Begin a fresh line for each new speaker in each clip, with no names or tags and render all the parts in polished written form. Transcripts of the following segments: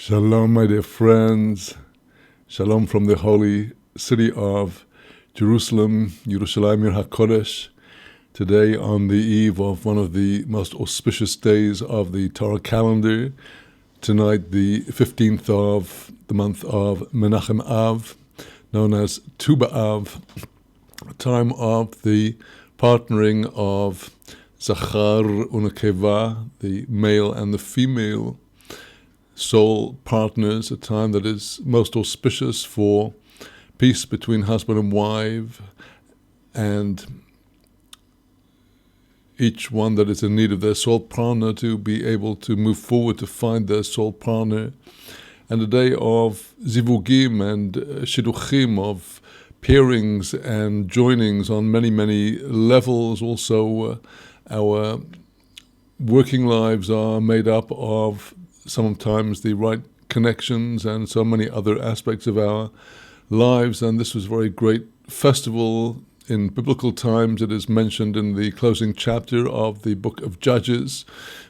Shalom, my dear friends. Shalom from the holy city of Jerusalem, Yerushalayim Yer HaKodesh. Today, on the eve of one of the most auspicious days of the Torah calendar, tonight the 15th of the month of Menachem Av, known as Tu B'Av, a time of the partnering of Zachar Unakeva, the male and the female soul partners, a time that is most auspicious for peace between husband and wife, and each one that is in need of their soul partner to be able to move forward to find their soul partner, and a day of zivugim and shidduchim, of pairings and joinings on many, many levels. Also, our working lives are made up of sometimes the right connections and so many other aspects of our lives, and this was a very great festival in biblical times. It is mentioned in the closing chapter of the book of Judges,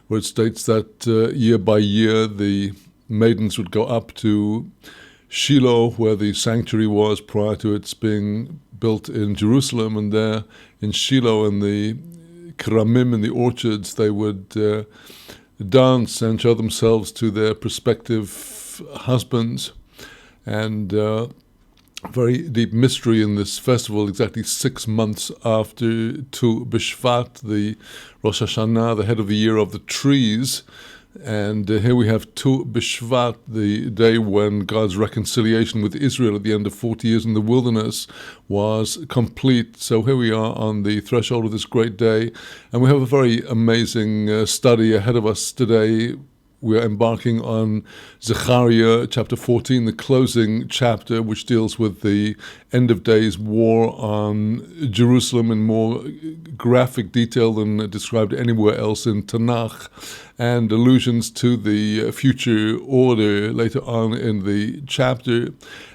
where it states that year by year the maidens would go up to Shiloh, where the sanctuary was prior to its being built in Jerusalem, and there in Shiloh, in the kramim, in the orchards, they would dance and show themselves to their prospective husbands. And very deep mystery in this festival, exactly 6 months after Tu B'Shvat, the Rosh Hashanah, the head of the year of the trees. And here we have Tu B'Shvat, the day when God's reconciliation with Israel at the end of 40 years in the wilderness was complete. So here we are on the threshold of this great day, and we have a very amazing study ahead of us today. We are embarking on Zechariah chapter 14, the closing chapter, which deals with the end of days war on Jerusalem in more graphic detail than described anywhere else in Tanakh, and allusions to the future order later on in the chapter.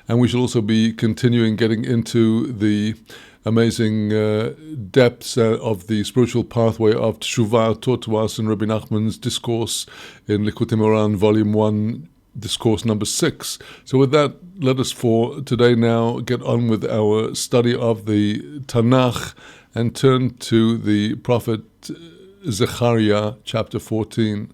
And we shall also be continuing getting into the amazing depths of the spiritual pathway of teshuva taught to us in Rabbi Nachman's discourse in Likutei Moharan, Volume 1, discourse number 6. So with that, let us for today now get on with our study of the Tanakh and turn to the prophet Zechariah chapter 14.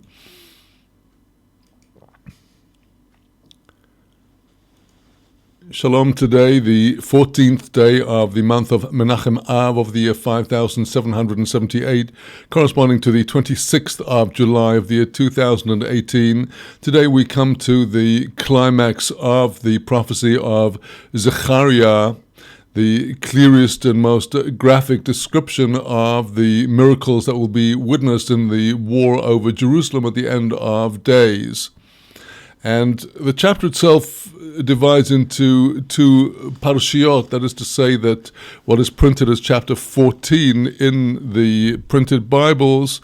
Shalom. Today, the 14th day of the month of Menachem Av of the year 5778, corresponding to the 26th of July of the year 2018. Today we come to the climax of the prophecy of Zechariah, the clearest and most graphic description of the miracles that will be witnessed in the war over Jerusalem at the end of days. And the chapter itself divides into two parshiot, that is to say that what is printed as chapter 14 in the printed Bibles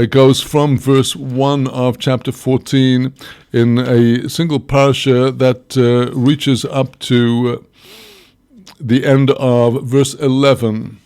goes from verse 1 of chapter 14 in a single parsha that reaches up to the end of verse 11.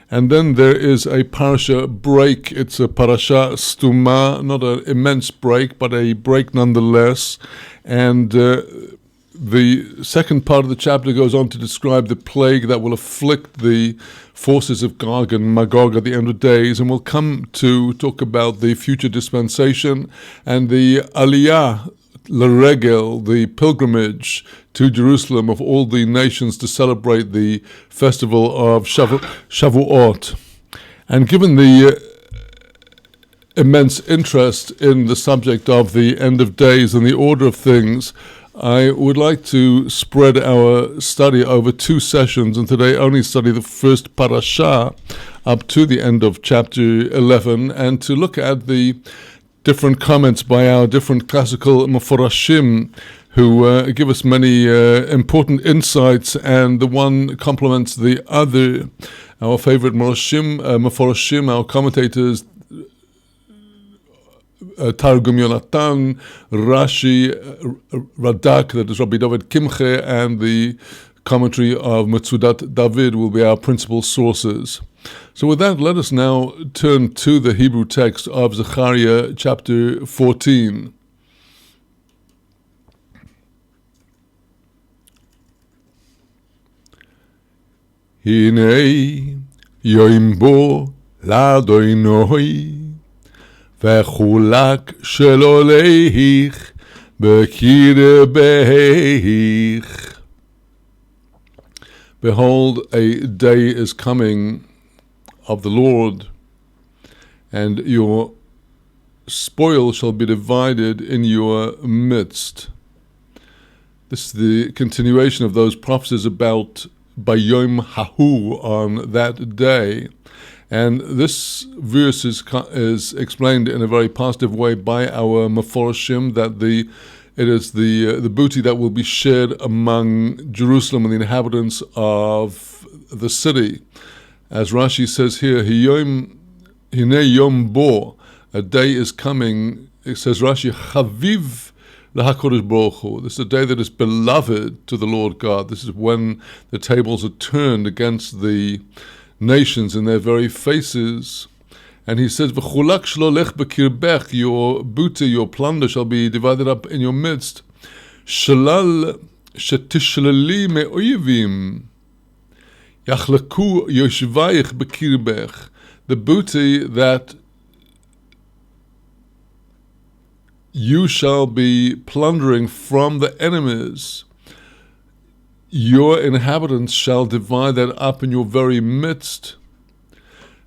And then there is a parasha break. It's a parasha stuma, not an immense break, but a break nonetheless. And the second part of the chapter goes on to describe the plague that will afflict the forces of Gog and Magog at the end of days. And we'll come to talk about the future dispensation and the aliyah, l'regel, the pilgrimage to Jerusalem of all the nations to celebrate the festival of Shavuot. And given the immense interest in the subject of the end of days and the order of things, I would like to spread our study over 2 sessions, and today only study the first parasha up to the end of chapter 11, and to look at the different comments by our different classical Meforashim, who give us many important insights, and the one complements the other. Our favorite Meforashim, our commentators, Targum Yonatan, Rashi, Radak, that is Rabbi David Kimche, and the commentary of Metzudat David will be our principal sources. So with that, let us now turn to the Hebrew text of Zechariah chapter 14. הנה יום בו לאדוני וחולק שלא ליך בקרבך. Behold, a day is coming of the Lord, and your spoil shall be divided in your midst. This is the continuation of those prophecies about Bayom Hahu, on that day. And this verse is explained in a very positive way by our Meforshim, that it is the booty that will be shared among Jerusalem and the inhabitants of the city. As Rashi says here, Hine Yom Bo, a day is coming, it says Rashi, Chaviv LaHaKadosh Baruch Hu. This is a day that is beloved to the Lord God. This is when the tables are turned against the nations in their very faces. And he says, V'chulak shlo lech b'kirbech, your booty, your plunder shall be divided up in your midst. Shalal shetishlali me'oyevim, yachlaku yoshvayich b'kirbech. The booty that you shall be plundering from the enemies, your inhabitants shall divide that up in your very midst.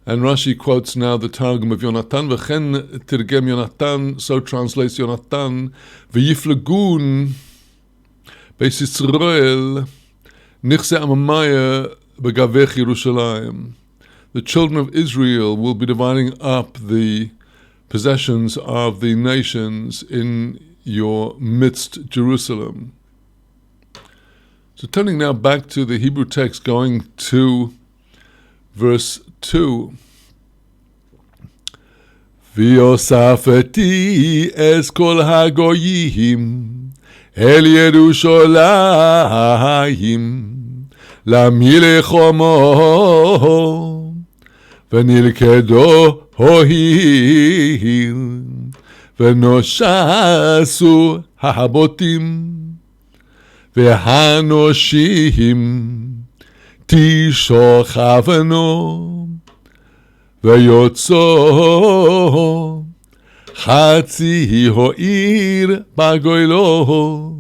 And Rashi quotes now the Targum of Yonatan, V'chen tirgem Yonatan, so translates Yonatan, V'yiflegun Beis Yisrael nichse amamaya begavech Yerushalayim. The children of Israel will be dividing up the possessions of the nations in your midst, Jerusalem. So turning now back to the Hebrew text, going to verse 2. V'yosafeti es kol hagoyim el Yerushalayim lamilech homo v'nilkedo hohil v'noshasu habotim v'hanoshim תשוכבנו ויוצא חצי העיר בגוילו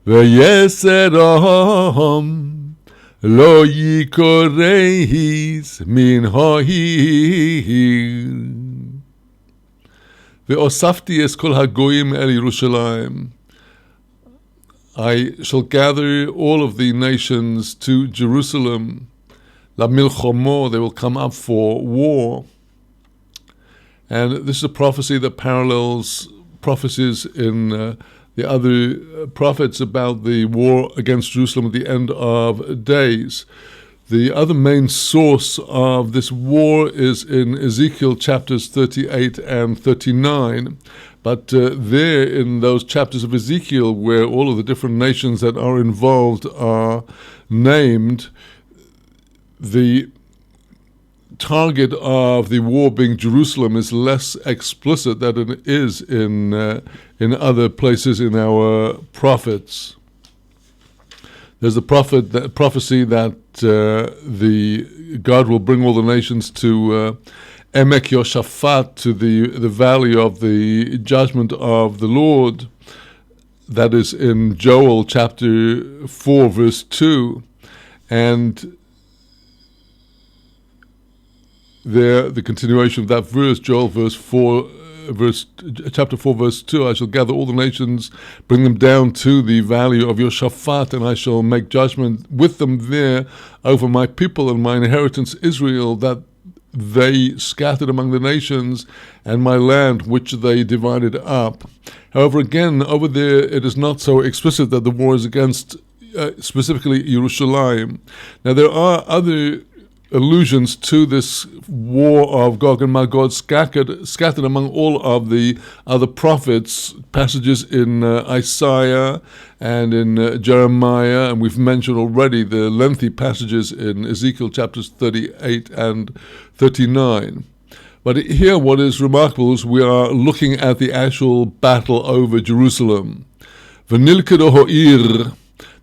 ויסרם לא יקורס מן העיר. והוספתי את כל הגויים אל ירושלים. I shall gather all of the nations to Jerusalem. La milchomo, they will come up for war. And this is a prophecy that parallels prophecies in the other prophets about the war against Jerusalem at the end of days. The other main source of this war is in Ezekiel chapters 38 and 39. But there in those chapters of Ezekiel, where all of the different nations that are involved are named, the target of the war being Jerusalem is less explicit than it is in other places in our prophets. There's a prophecy that God will bring all the nations to Emek Yoshaphat, to the valley of the judgment of the Lord. That is in Joel chapter 4 verse 2. And there, the continuation of that verse, Joel chapter 4 verse 2, I shall gather all the nations, bring them down to the valley of Yoshaphat, and I shall make judgment with them there over my people and my inheritance Israel, that they scattered among the nations, and my land which they divided up. However, again, over there it is not so explicit that the war is against specifically Yerushalayim. Now there are other allusions to this war of Gog and Magog scattered among all of the other prophets, passages in Isaiah and in Jeremiah, and we've mentioned already the lengthy passages in Ezekiel chapters 38 and 39. But here what is remarkable is we are looking at the actual battle over Jerusalem. V'nilkedo ha'ir,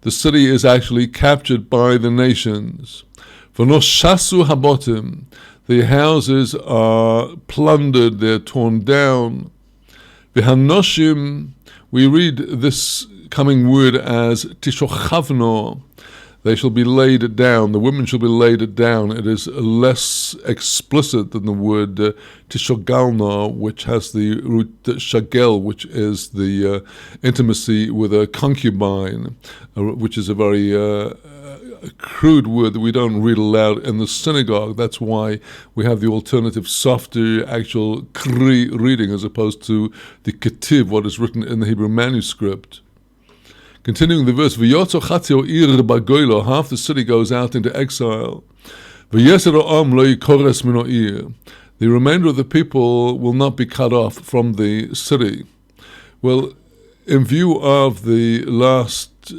the city is actually captured by the nations. V'noshasu habotim, the houses are plundered, they're torn down. V'hanoshim, we read this coming word as tishochavno, they shall be laid down, the women shall be laid down. It is less explicit than the word tishogalna, which has the root shagel, which is the intimacy with a concubine, which is a very crude word that we don't read aloud in the synagogue. That's why we have the alternative, softer, actual kri reading as opposed to the ketiv, what is written in the Hebrew manuscript. Continuing the verse, V'yotzo chatzio ir bagoylo, half the city goes out into exile. V'yeser ha'am lo yikores mino ir, the remainder of the people will not be cut off from the city. Well, in view of the last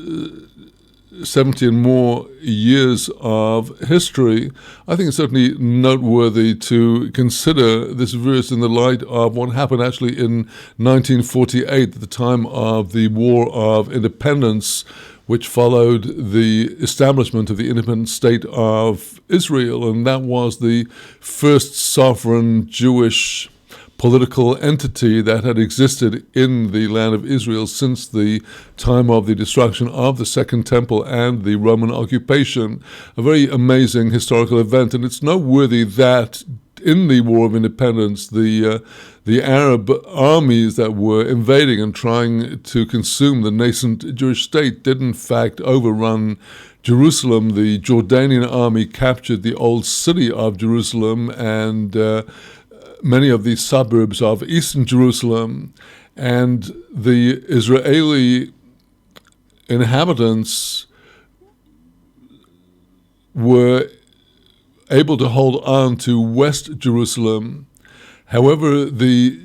70 and more years of history, I think it's certainly noteworthy to consider this verse in the light of what happened actually in 1948, at the time of the War of Independence, which followed the establishment of the independent state of Israel, and that was the first sovereign Jewish political entity that had existed in the land of Israel since the time of the destruction of the Second Temple and the Roman occupation. A very amazing historical event, and it's noteworthy that in the War of Independence, the Arab armies that were invading and trying to consume the nascent Jewish state did in fact overrun Jerusalem. The Jordanian army captured the old city of Jerusalem and many of the suburbs of eastern Jerusalem, and the Israeli inhabitants were able to hold on to West Jerusalem. However, the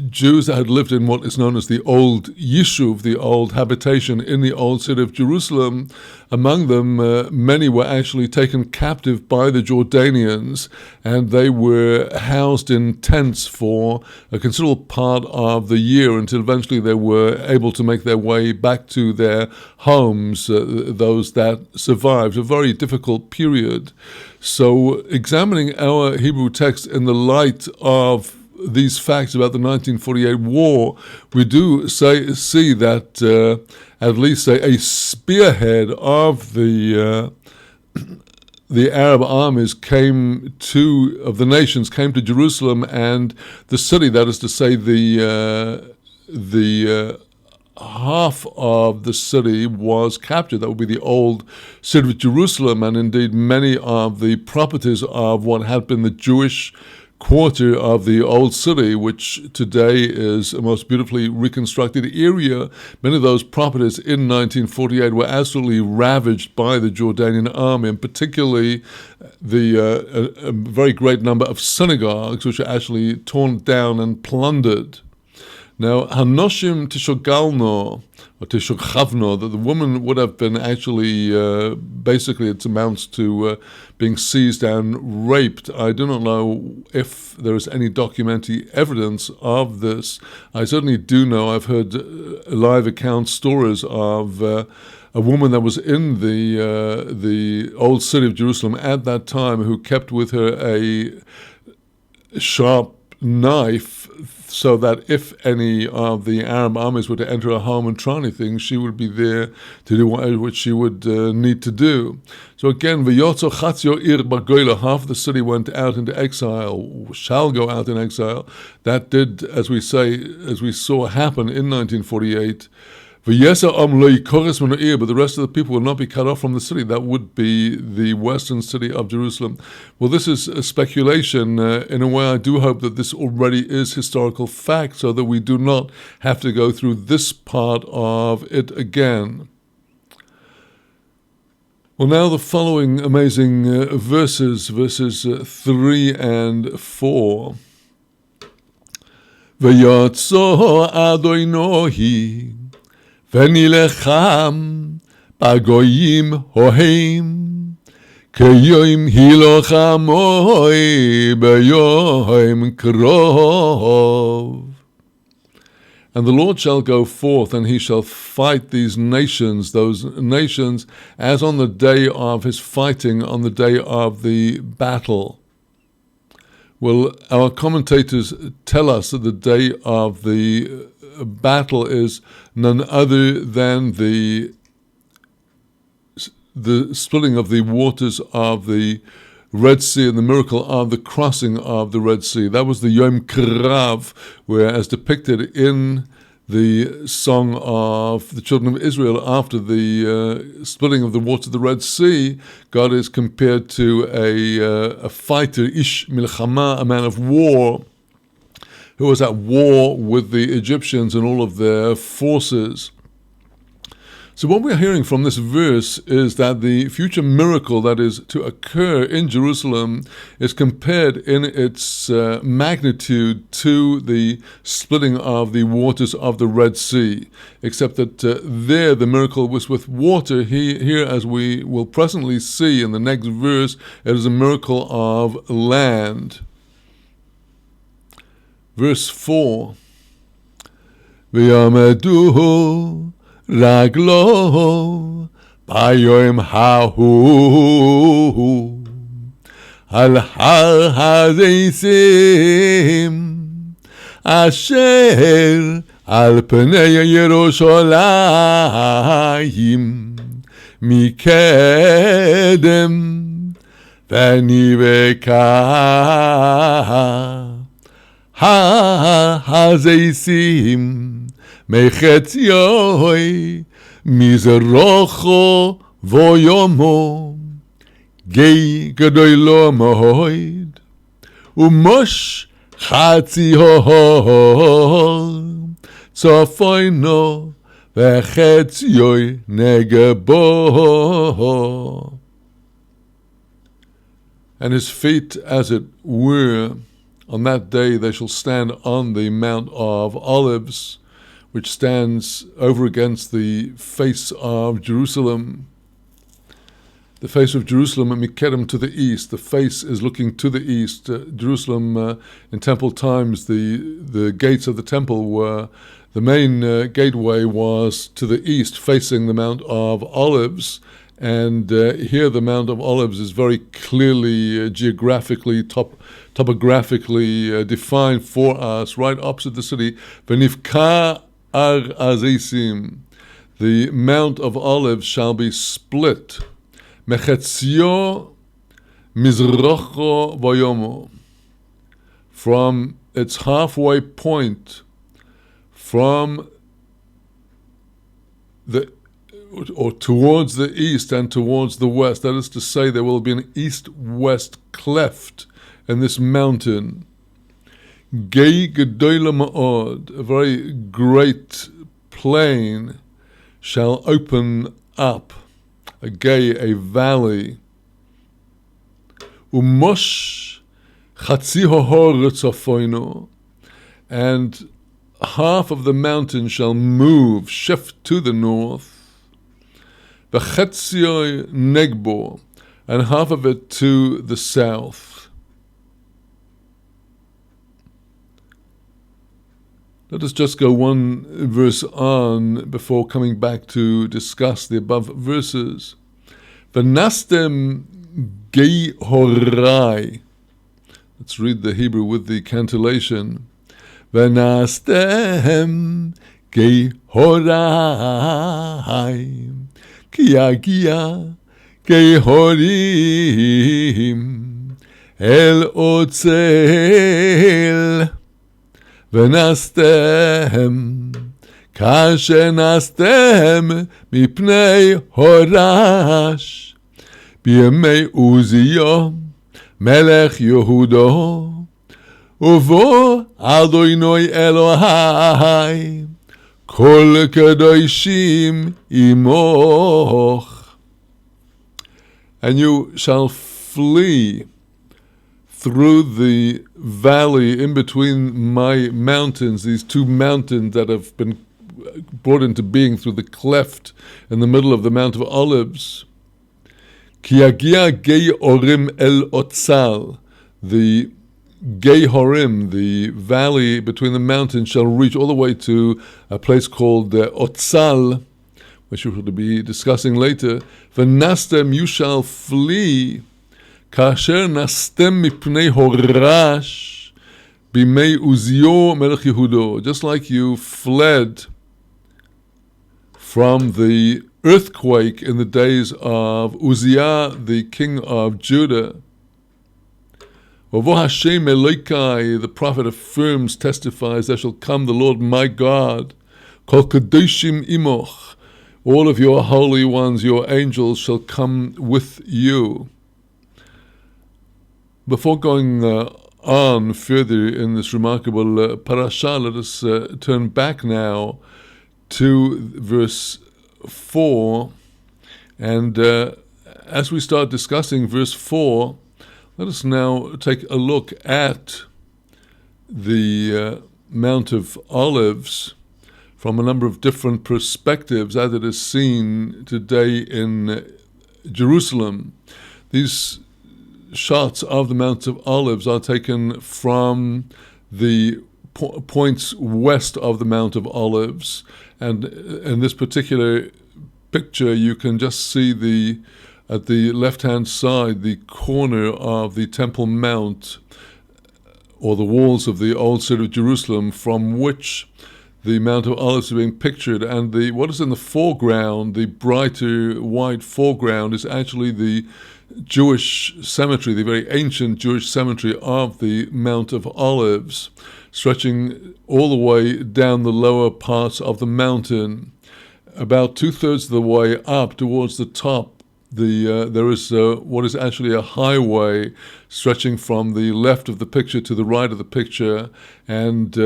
Jews that had lived in what is known as the old Yishuv, the old habitation in the old city of Jerusalem, among them many were actually taken captive by the Jordanians, and they were housed in tents for a considerable part of the year until eventually they were able to make their way back to their homes, those that survived. A very difficult period. So examining our Hebrew text in the light of these facts about the 1948 war, we do see that at least a spearhead of the Arab armies of the nations came to Jerusalem, and the city, that is to say the half of the city was captured. That would be the old city of Jerusalem, and indeed many of the properties of what had been the Jewish quarter of the old city, which today is a most beautifully reconstructed area. Many of those properties in 1948 were absolutely ravaged by the Jordanian army, and particularly a very great number of synagogues, which were actually torn down and plundered. Now, Hanoshim Tishogalno, or Tishochavno, that the woman would have been actually, basically it amounts to being seized and raped. I do not know if there is any documentary evidence of this. I certainly do know, I've heard live account stories of a woman that was in the old city of Jerusalem at that time who kept with her a sharp knife, so that if any of the Arab armies were to enter a home and try anything, she would be there to do what she would need to do. So again, v'yotzo chatzio ir bagoyla, half the city went out into exile, shall go out in exile. That did, as we saw happen in 1948. But the rest of the people will not be cut off from the city. That would be the western city of Jerusalem. Well, this is a speculation. In a way, I do hope that this already is historical fact, so that we do not have to go through this part of it again. Well, now the following amazing verses 3 and 4. V'yotzo Adonai ונלחם בגויים הוהם כיום הילחמוי ביום קרוב. And the Lord shall go forth, and he shall fight these nations, those nations, as on the day of his fighting, on the day of the battle. Well, our commentators tell us that the day of the battle is none other than the splitting of the waters of the Red Sea and the miracle of the crossing of the Red Sea. That was the Yom Krav, where, as depicted in the song of the children of Israel after the splitting of the waters of the Red Sea, God is compared to a fighter, Ish Milchama, a man of war, who was at war with the Egyptians and all of their forces. So what we're hearing from this verse is that the future miracle that is to occur in Jerusalem is compared in its magnitude to the splitting of the waters of the Red Sea, except that there the miracle was with water. Here, as we will presently see in the next verse, it is a miracle of land. Verse 4, V'yameduhu Raglo Bayoim Hahu Al Har Hazeisim Asher Al Pnei Yerushalayim Mikedem V'niveka Har Hazeisim Mechetzioi Mizrocho Voyomo Gei Gedoylo Mohoid Umosh Chatzi Hohor Tzofoino Vechetzioi Negebo. And his feet, as it were, on that day they shall stand on the Mount of Olives, which stands over against the face of Jerusalem. The face of Jerusalem and Mikedem to the east. The face is looking to the east. Jerusalem, in temple times, the gates of the temple were, the main gateway was to the east, facing the Mount of Olives. And here the Mount of Olives is very clearly, geographically, topographically defined for us, right opposite the city. V'nivka Ar Azisim, the Mount of Olives shall be split. Mechetzio Mizrocho Vayomo, from its halfway point, from the or towards the east and towards the west. That is to say, there will be an east-west cleft in this mountain. Gei Gedoyla Ma'od, a very great plain, shall open up. A gei, a valley. Umosh Chatzi Hohor Tzofoino, and half of the mountain shall move, shift to the north. V'chetzioi Negbo, and half of it to the south. Let us just go one verse on before coming back to discuss the above verses. V'nastem gei horai. Let's read the Hebrew with the cantillation. V'nastem gei horai. Kia gei horim el otzel. V'nastem kashenastem mipnei horash b'yemei Uziyo melech Yehudo uvo Adonai Elohai kol kadoshim imoch. And you shall flee through the valley in between my mountains, these two mountains that have been brought into being through the cleft in the middle of the Mount of Olives. Ki yagia gei orim el otzal, the Gehorim, the valley between the mountains, shall reach all the way to a place called Otzal, which we will be discussing later. V'nastem, you shall flee, kasher nastem mipnei horash bimei Uzio melech Yehudo, just like you fled from the earthquake in the days of Uzziah, the king of Judah. V'vo Hashem Elokai, the prophet affirms, testifies, there shall come the Lord my God, kol kadoshim imoch, all of your holy ones, your angels, shall come with you. Before going on further in this remarkable parasha, let us turn back now to verse 4. And as we start discussing verse 4, let us now take a look at the Mount of Olives from a number of different perspectives as it is seen today in Jerusalem. These shots of the Mount of Olives are taken from the points west of the Mount of Olives, and in this particular picture you can just see at the left-hand side the corner of the Temple Mount, or the walls of the old city of Jerusalem, from which the Mount of Olives is being pictured, and what is in the foreground, the brighter white foreground, is actually the Jewish cemetery, the very ancient Jewish cemetery of the Mount of Olives, stretching all the way down the lower parts of the mountain. About 2/3 of the way up towards the top, there is what is actually a highway stretching from the left of the picture to the right of the picture, and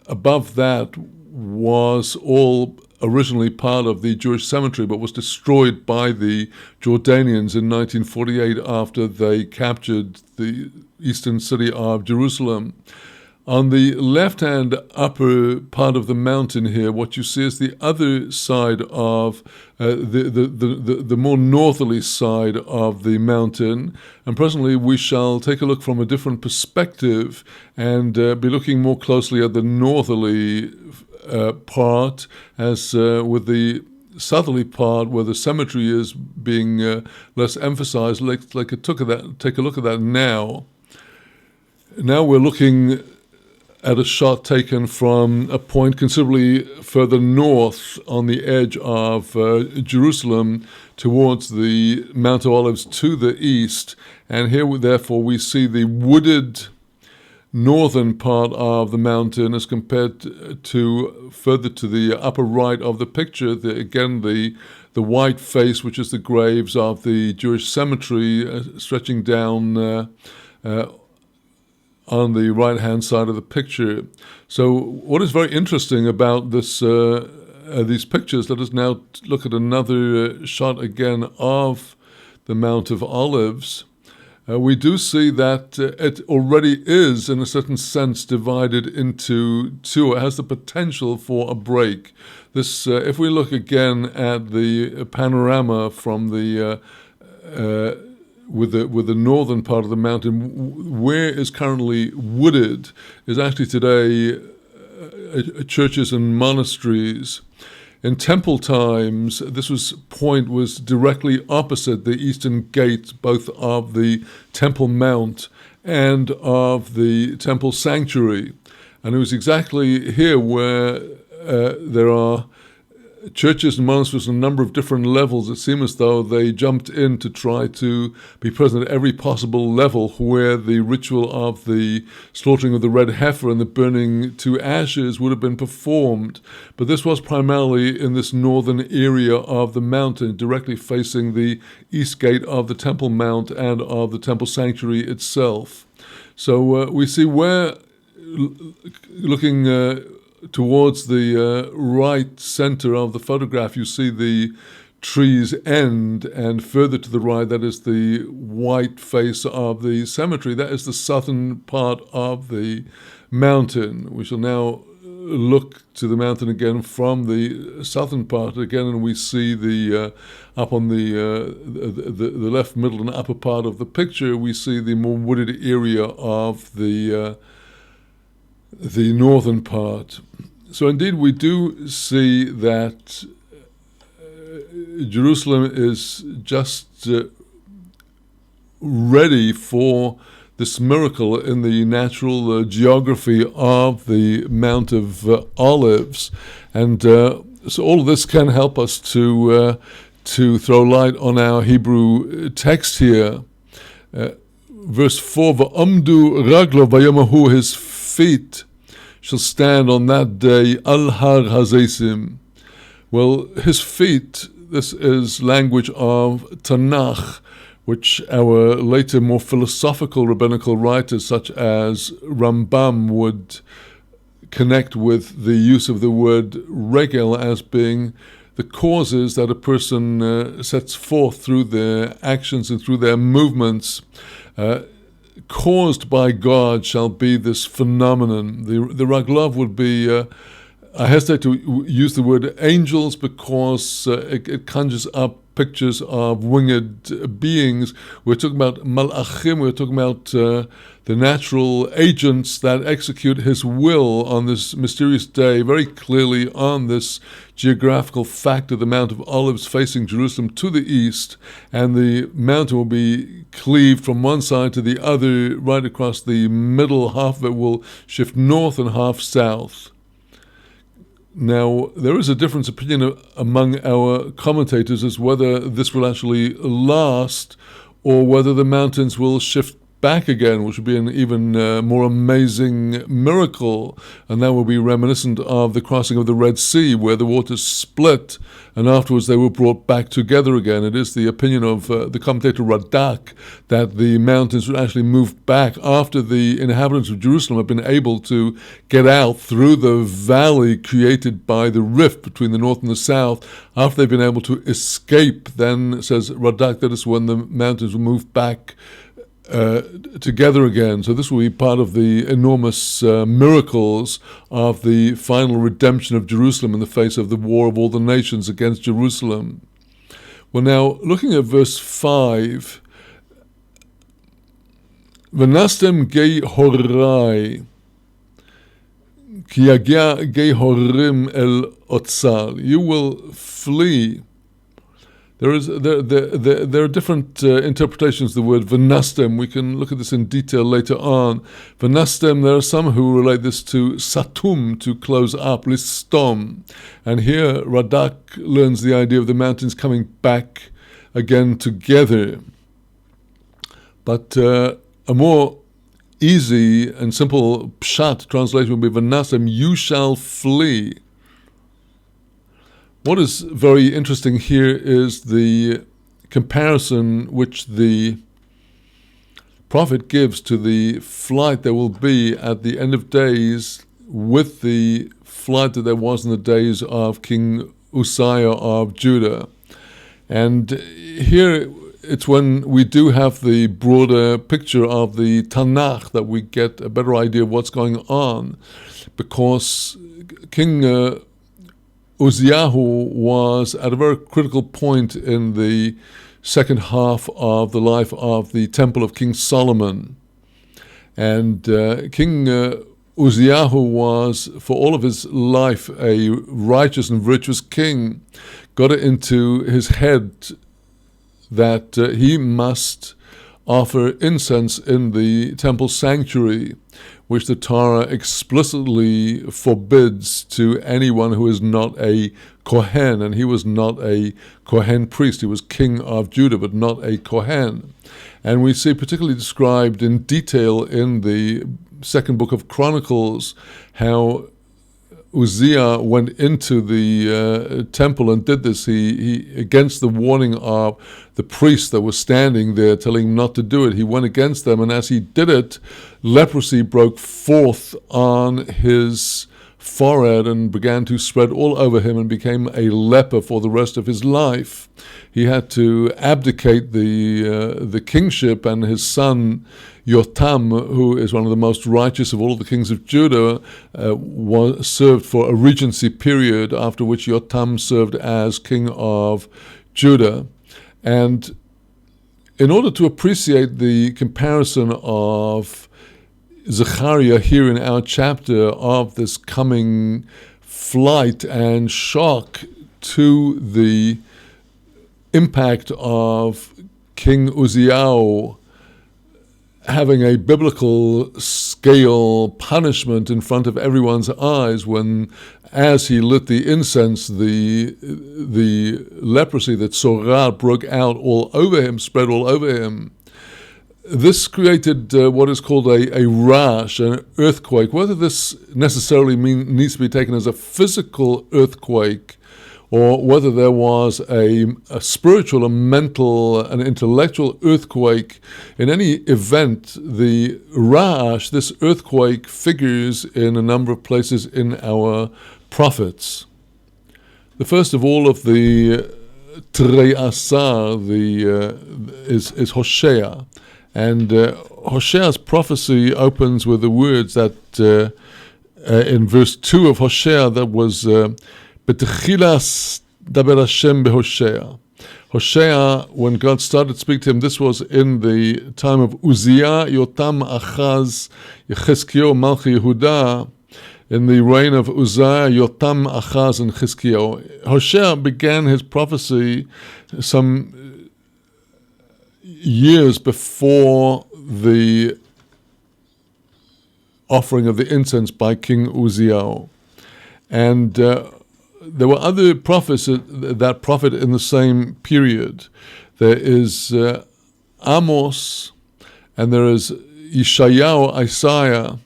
above that was all originally part of the Jewish cemetery, but was destroyed by the Jordanians in 1948 after they captured the eastern city of Jerusalem. On the left-hand upper part of the mountain here, what you see is the other side of the more northerly side of the mountain. And presently we shall take a look from a different perspective and be looking more closely at the northerly part, as with the southerly part where the cemetery is being less emphasized. Let's take a look at that now. Now we're looking at a shot taken from a point considerably further north on the edge of Jerusalem towards the Mount of Olives to the east. And here, therefore, we see the wooded northern part of the mountain as compared to further to the upper right of the picture. The white face, which is the graves of the Jewish cemetery, stretching down on the right-hand side of the picture. So what is very interesting about these pictures, let us now look at another shot again of the Mount of Olives. We do see that it already is, in a certain sense, divided into two. It has the potential for a break. This, if we look again at the panorama from the with the northern part of the mountain, where is currently wooded is actually today churches and monasteries. In temple times, this point was directly opposite the eastern gate, both of the Temple Mount and of the temple sanctuary. And it was exactly here where there are churches and monasteries on a number of different levels. It seems as though they jumped in to try to be present at every possible level where the ritual of the slaughtering of the red heifer and the burning to ashes would have been performed. But this was primarily in this northern area of the mountain, directly facing the east gate of the Temple Mount and of the temple sanctuary itself. So we see where, looking towards the right center of the photograph, you see the trees end, and further to the right, that is the white face of the cemetery. That is the southern part of the mountain. We shall now look to the mountain again from the southern part again, and we see the up on the left, middle, and upper part of the picture, we see the more wooded area of the northern part. So indeed, we do see that Jerusalem is just ready for this miracle in the natural geography of the Mount of Olives. And so all of this can help us to throw light on our Hebrew text here. Verse 4, V'amdu raglo vayamahu, his feet shall stand on that day, al har hazesim. Well, his feet, this is language of Tanakh, which our later more philosophical rabbinical writers such as Rambam would connect with the use of the word regel as being the causes that a person sets forth through their actions and through their movements, caused by God, shall be this phenomenon. The raglav would be, I hesitate to use the word angels because it conjures up pictures of winged beings. We're talking about malachim, we're talking about the natural agents that execute his will on this mysterious day, very clearly on this geographical fact of the Mount of Olives facing Jerusalem to the east, and the mountain will be cleaved from one side to the other, right across the middle. Half of it will shift north and half south. Now, there is a difference of opinion among our commentators as whether this will actually last or whether the mountains will shift back again, which would be an even more amazing miracle, and that will be reminiscent of the crossing of the Red Sea, where the waters split and afterwards they were brought back together again. It is the opinion of the commentator Radak that the mountains would actually move back after the inhabitants of Jerusalem have been able to get out through the valley created by the rift between the north and the south. After they've been able to escape, then, says Radak, that is when the mountains will move back together again. So this will be part of the enormous miracles of the final redemption of Jerusalem in the face of the war of all the nations against Jerusalem. Well, now, looking at verse 5, V'nastem gei horai, ki yagia gei horim el otzal. You will flee. There are different interpretations of the word v'nastem. We can look at this in detail later on. V'nastem, there are some who relate this to satum, to close up, listom. And here Radak learns the idea of the mountains coming back again together. But a more easy and simple pshat translation would be v'nastem, you shall flee. What is very interesting here is the comparison which the prophet gives to the flight there will be at the end of days with the flight that there was in the days of King Uzziah of Judah. And here it's when we do have the broader picture of the Tanakh that we get a better idea of what's going on, because King Uzziahu was at a very critical point in the second half of the life of the temple of King Solomon. And King Uzziahu was, for all of his life, a righteous and virtuous king. Got it into his head that he must offer incense in the temple sanctuary, which the Torah explicitly forbids to anyone who is not a Kohen, and he was not a Kohen priest. He was king of Judah, but not a Kohen. And we see particularly described in detail in the second book of Chronicles how Uzziah went into the temple and did this. He against the warning of the priests that were standing there telling him not to do it, he went against them, and as he did it, leprosy broke forth on his forehead and began to spread all over him and became a leper for the rest of his life. He had to abdicate the kingship, and his son Yotam, who is one of the most righteous of all the kings of Judah, served for a regency period, after which Yotam served as king of Judah. And in order to appreciate the comparison of Zechariah here in our chapter of this coming flight and shock to the impact of King Uzziah having a biblical scale punishment in front of everyone's eyes when, as he lit the incense, the leprosy that Sorah broke out all over him, spread all over him. This created what is called a rash, an earthquake. Whether this necessarily needs to be taken as a physical earthquake, or whether there was a spiritual, a mental, an intellectual earthquake, in any event, the rash, this earthquake, figures in a number of places in our prophets. The first of all of the Trei Asar is Hosea. And Hosea's prophecy opens with the words that in verse 2 of Hosea, that was B'techilas daber Hashem beHosea. Hosea, when God started to speak to him, this was in the time of Uzziah, Yotam, Achaz, Yechezkiah, Malchi Yehuda. In the reign of Uzziah, Yotam, Achaz, and Chizkiah, Hosea began his prophecy some years before the offering of the incense by King Uzziah. And there were other prophets that prophet in the same period. There is Amos, and there is Yeshayahu, Isaiah,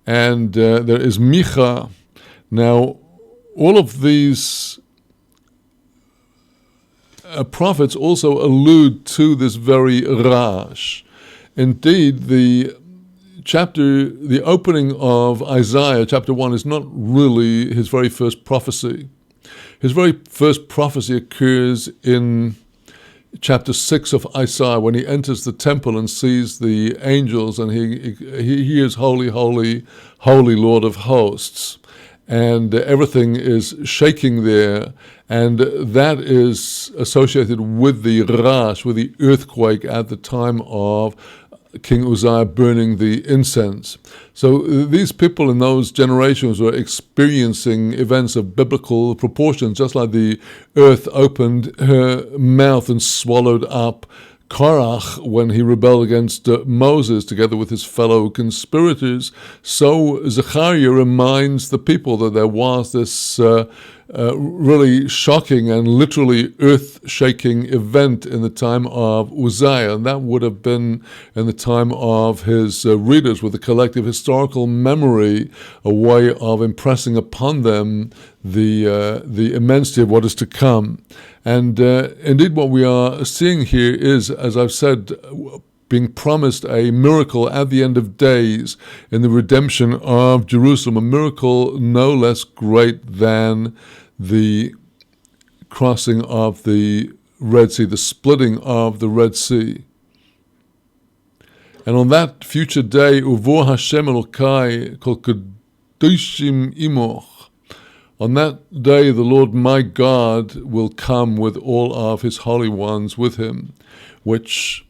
and there is Micha. Now, all of these prophets also allude to this very rash. Indeed, the opening of Isaiah, chapter 1, is not really his very first prophecy. His very first prophecy occurs in chapter 6 of Isaiah, when he enters the temple and sees the angels, and he hears, "Holy, holy, holy Lord of hosts." And everything is shaking there, and that is associated with the rash, with the earthquake at the time of King Uzziah burning the incense. So these people in those generations were experiencing events of biblical proportions, just like the earth opened her mouth and swallowed up Korach when he rebelled against Moses together with his fellow conspirators. So Zechariah reminds the people that there was this really shocking and literally earth-shaking event in the time of Uzziah, and that would have been in the time of his readers, with a collective historical memory, a way of impressing upon them the immensity of what is to come. And indeed what we are seeing here is, as I've said, being promised a miracle at the end of days in the redemption of Jerusalem, a miracle no less great than the crossing of the Red Sea, the splitting of the Red Sea. And on that future day, Uvo Hashem Elokai kol kedoshim imoch, on that day the Lord my God will come with all of his holy ones with him, which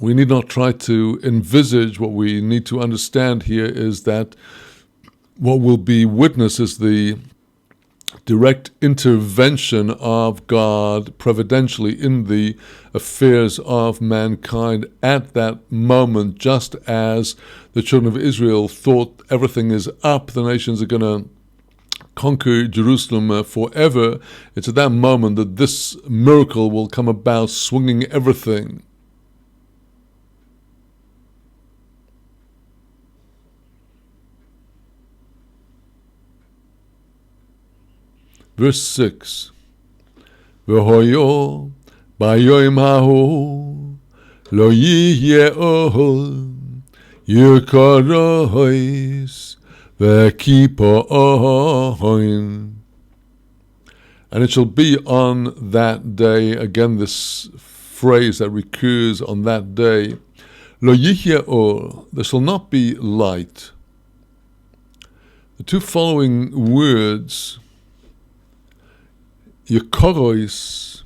we need not try to envisage. What we need to understand here is that what will be witnessed is the direct intervention of God providentially in the affairs of mankind at that moment, just as the children of Israel thought everything is up, the nations are going to conquer Jerusalem forever. It's at that moment that this miracle will come about, swinging everything. Verse 6, V'hoyo b'yoyim hahu lo yihye ohel yirkarois V'kipo'oin. And it shall be on that day, again this phrase that recurs on that day, Lo yihye or, there shall not be light. The two following words, Yekorois,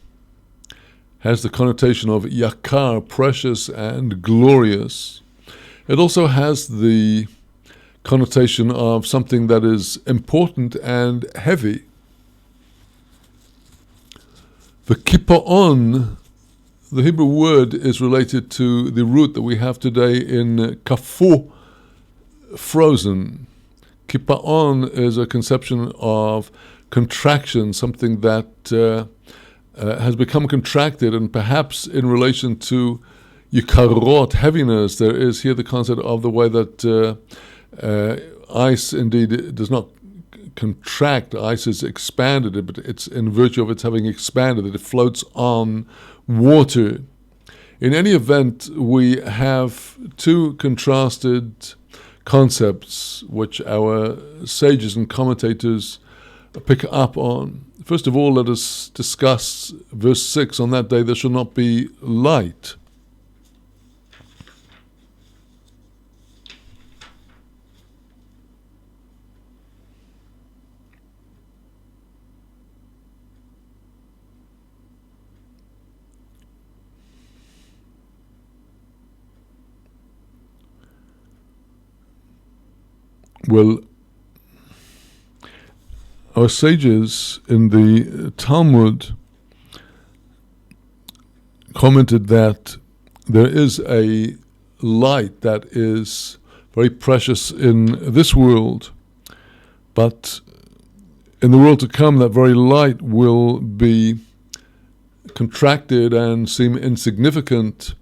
has the connotation of yakar, precious and glorious. It also has the connotation of something that is important and heavy. The kippa'on, the Hebrew word, is related to the root that we have today in kafu, frozen. Kippa'on is a conception of contraction, something that has become contracted, and perhaps in relation to yikarot, heaviness, there is here the concept of the way that ice indeed does not contract. Ice is expanded, but it's in virtue of its having expanded that it floats on water. In any event, we have two contrasted concepts which our sages and commentators pick up on. First of all, let us discuss verse 6. On that day there shall not be light. Well, our sages in the Talmud commented that there is a light that is very precious in this world, but in the world to come that very light will be contracted and seem insignificant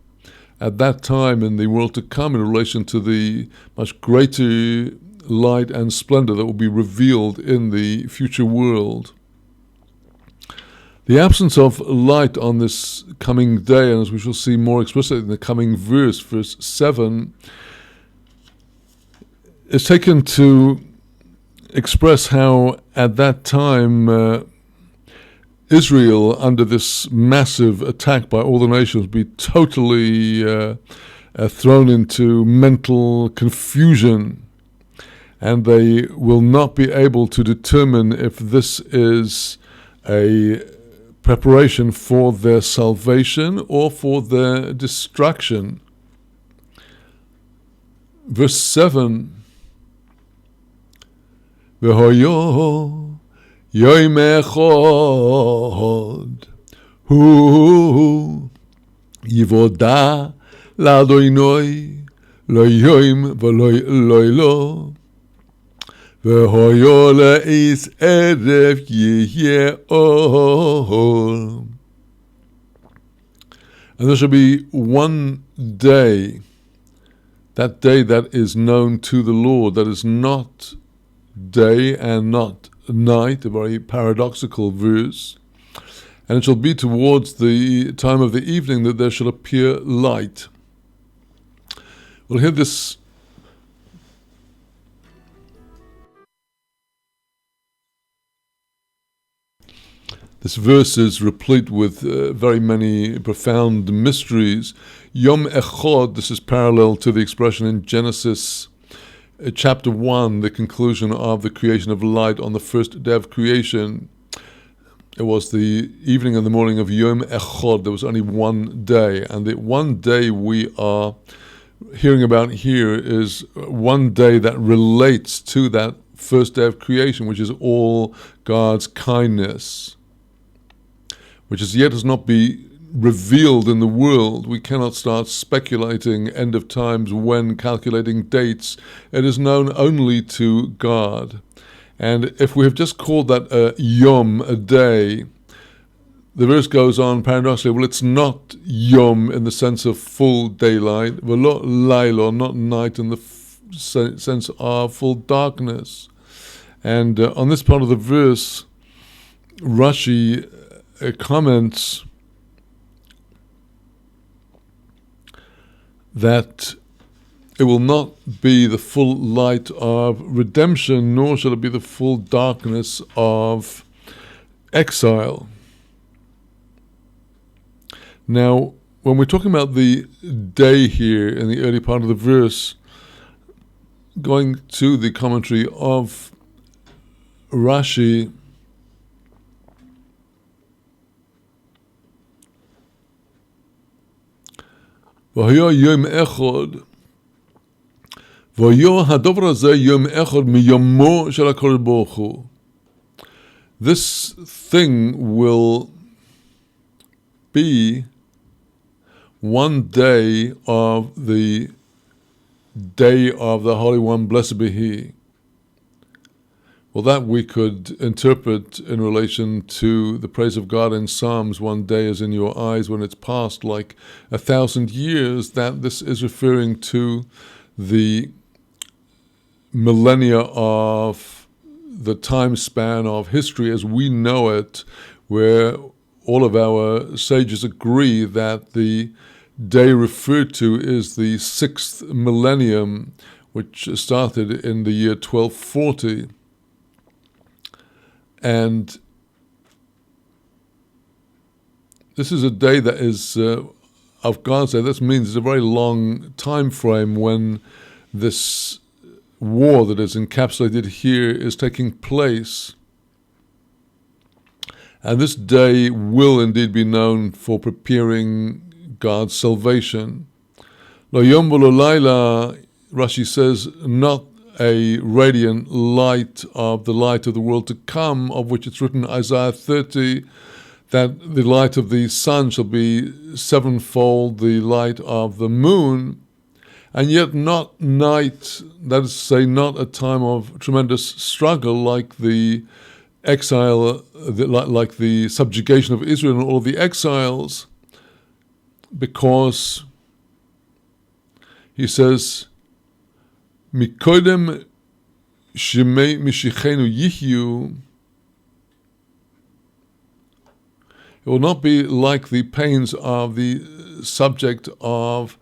at that time in the world to come in relation to the much greater light and splendor that will be revealed in the future world. The absence of light on this coming day, and as we shall see more explicitly in the coming verse 7, is taken to express how at that time Israel, under this massive attack by all the nations, be totally thrown into mental confusion, and they will not be able to determine if this is a preparation for their salvation or for their destruction. Verse 7, V'hoyo yoim echod hu yivoda la'adonai lo yoim v'lo lo V'hoyo le'is erev yihye or. And there shall be one day, that day that is known to the Lord, that is not day and not night, a very paradoxical verse. And it shall be towards the time of the evening that there shall appear light. Well, here this verse is replete with very many profound mysteries. Yom Echad, this is parallel to the expression in Genesis chapter 1, the conclusion of the creation of light on the first day of creation. It was the evening and the morning of Yom Echad. There was only one day, and the one day we are hearing about here is one day that relates to that first day of creation, which is all God's kindness, which as yet has not been revealed in the world. We cannot start speculating end of times when calculating dates. It is known only to God. And if we have just called that a yom, a day, the verse goes on paradoxically, well, it's not yom in the sense of full daylight, v'lo lailo, not night in the sense of full darkness. And on this part of the verse, Rashi comments that it will not be the full light of redemption, nor shall it be the full darkness of exile. Now, when we're talking about the day here in the early part of the verse, going to the commentary of Rashi, והיה יום אחד, והיה הדבר הזה יום אחד מיומו של הקדוש ברוך הוא. This thing will be one day of the day of the Holy One, blessed be He. Well, that we could interpret in relation to the praise of God in Psalms, one day is in your eyes when it's passed like 1,000 years, that this is referring to the millennia of the time span of history as we know it, where all of our sages agree that the day referred to is the 6th millennium, which started in the year 1240. And this is a day that is of God's day. This means it's a very long time frame when this war that is encapsulated here is taking place. And this day will indeed be known for preparing God's salvation. Lo yom v'lo laila, Rashi says, not a radiant light of the light of the world to come, of which it's written, Isaiah 30, that the light of the sun shall be sevenfold the light of the moon, and yet not night, that is to say, not a time of tremendous struggle like the exile, like the subjugation of Israel and all of the exiles, because he says, Mikodem shemei mishichenu yihyu. It will not be like the pains of the subject of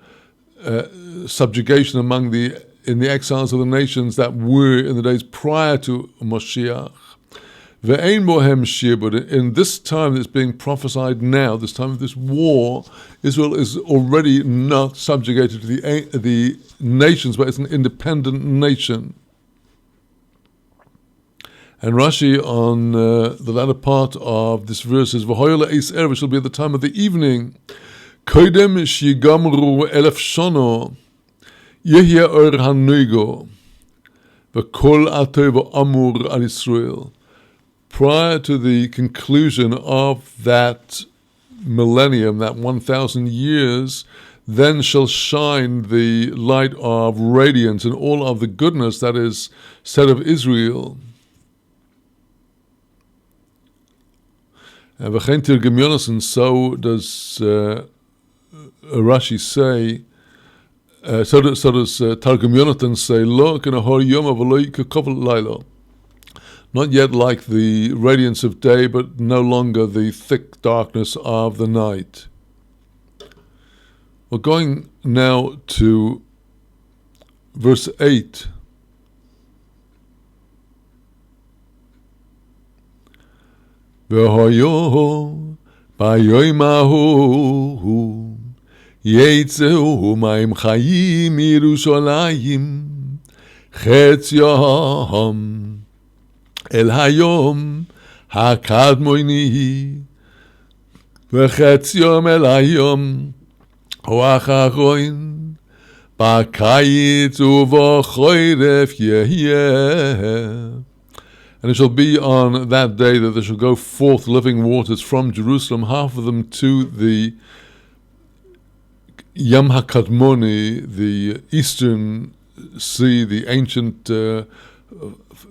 subjugation in the exiles of the nations that were in the days prior to Moshiach. Ve'ein bohem shir, but in this time that's being prophesied now, this time of this war, Israel is already not subjugated to the nations, but it's an independent nation. And Rashi on the latter part of this verse says, V'hoyla eis erev, shall be at the time of the evening. Koidem shigamru elef shono, yehye or hanuigo, v'kol atov amur al Yisrael. Prior to the conclusion of that millennium, that 1,000 years, then shall shine the light of radiance and all of the goodness that is said of Israel. And v'chein tirgem Yonason, so does Rashi say, so does Targum Yonatan say, Lo kenahor yom v'lo kekol laila. Not yet like the radiance of day, but no longer the thick darkness of the night. We're going now to verse 8. V'hoyo b'yoyim hahu yetzeu ma'im chayim Yerushalayim chetz yom El hayom hakadmoini v'chetz yom el hayom hoacharoin b'kayitz u'v'choyref yehyeh. And it shall be on that day that there shall go forth living waters from Jerusalem, half of them to the Yam HaKadmoni, the eastern sea, the ancient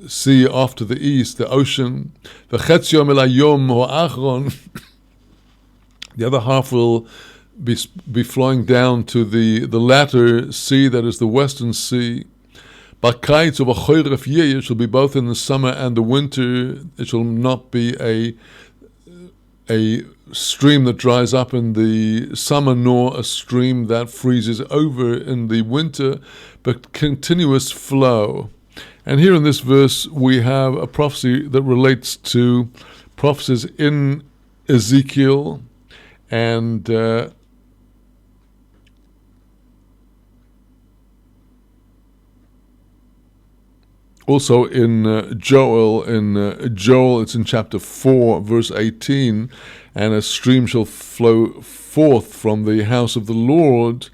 sea off to the east, the ocean. The chetz yom el hayom ho'achron. The other half will be flowing down to the latter sea, that is the western sea. B'kayitz u'v'choyref yeh, it shall be both in the summer and the winter. It shall not be a a stream that dries up in the summer, nor a stream that freezes over in the winter, but continuous flow. And here in this verse, we have a prophecy that relates to prophecies in Ezekiel and also in Joel. In Joel, it's in chapter 4, verse 18, and a stream shall flow forth from the house of the Lord.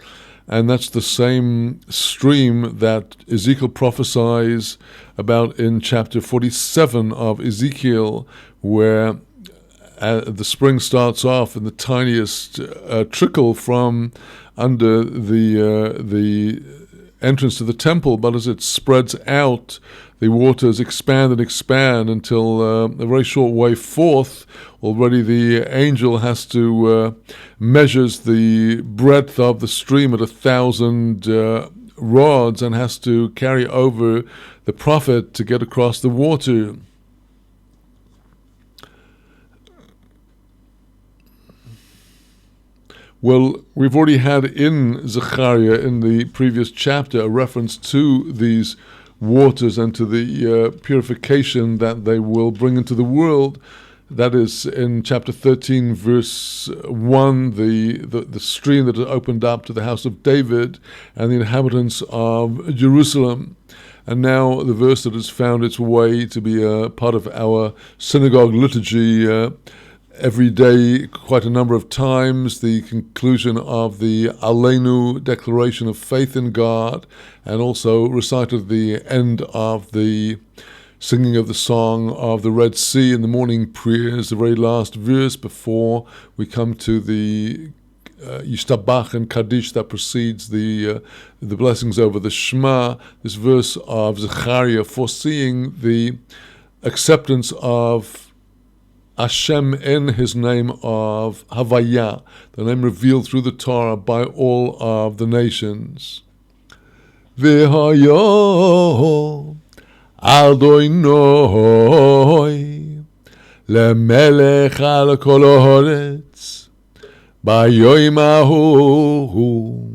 And that's the same stream that Ezekiel prophesies about in chapter 47 of Ezekiel, where the spring starts off in the tiniest trickle from under the entrance to the temple, but as it spreads out, the waters expand and expand until a very short way forth, already the angel has to measures the breadth of the stream at 1,000 rods and has to carry over the prophet to get across the water. Well, we've already had in Zechariah, in the previous chapter, a reference to these waters and to the purification that they will bring into the world. That is in chapter 13, verse 1, the stream that had opened up to the house of David and the inhabitants of Jerusalem. And now the verse that has found its way to be a part of our synagogue liturgy every day, quite a number of times, the conclusion of the Aleinu declaration of faith in God, and also recited at the end of the singing of the song of the Red Sea in the morning prayers, the very last verse before we come to the Yishtabach and Kaddish that precedes the blessings over the Shema. This verse of Zechariah foreseeing the acceptance of Hashem in his name of Havaya, the name revealed through the Torah by all of the nations. V'hayo Adonai lemelech al kol haaretz bayoyim hahu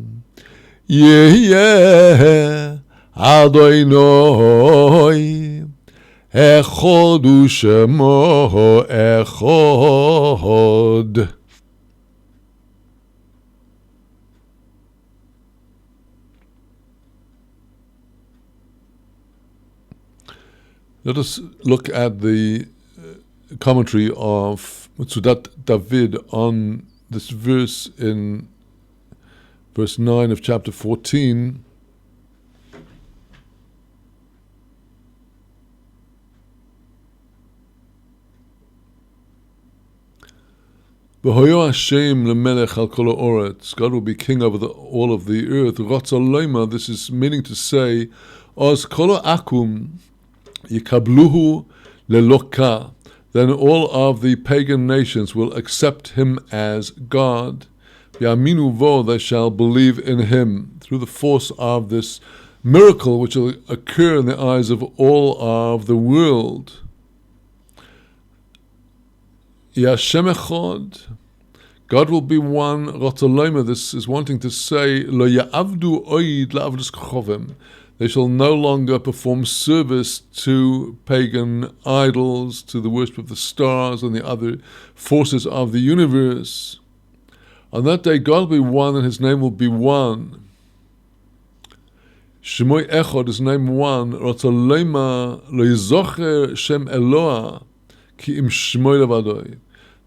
yehyeh Adonai Echod u'shemo echod. Let us look at the commentary of Mitzudat David on this verse in verse 9 of chapter 14. V'hoyo Hashem lemelech al kol haaretz. God will be king over all of the earth. Ratza loima, this is meaning to say, Oz kol akum yikabluhu leloka. Then all of the pagan nations will accept him as God. Yaminu vo, they shall believe in him. Through the force of this miracle which will occur in the eyes of all of the world. Yashem echad, God will be one. Rotoloma, this is wanting to say, Lo ya'avdu oid la'avdus kochovim. They shall no longer perform service to pagan idols, to the worship of the stars and the other forces of the universe. On that day, God will be one and his name will be one. Shemoi echad, his name one. Rotoloma lo yizocher shem Eloah ki im shmoi levadoi.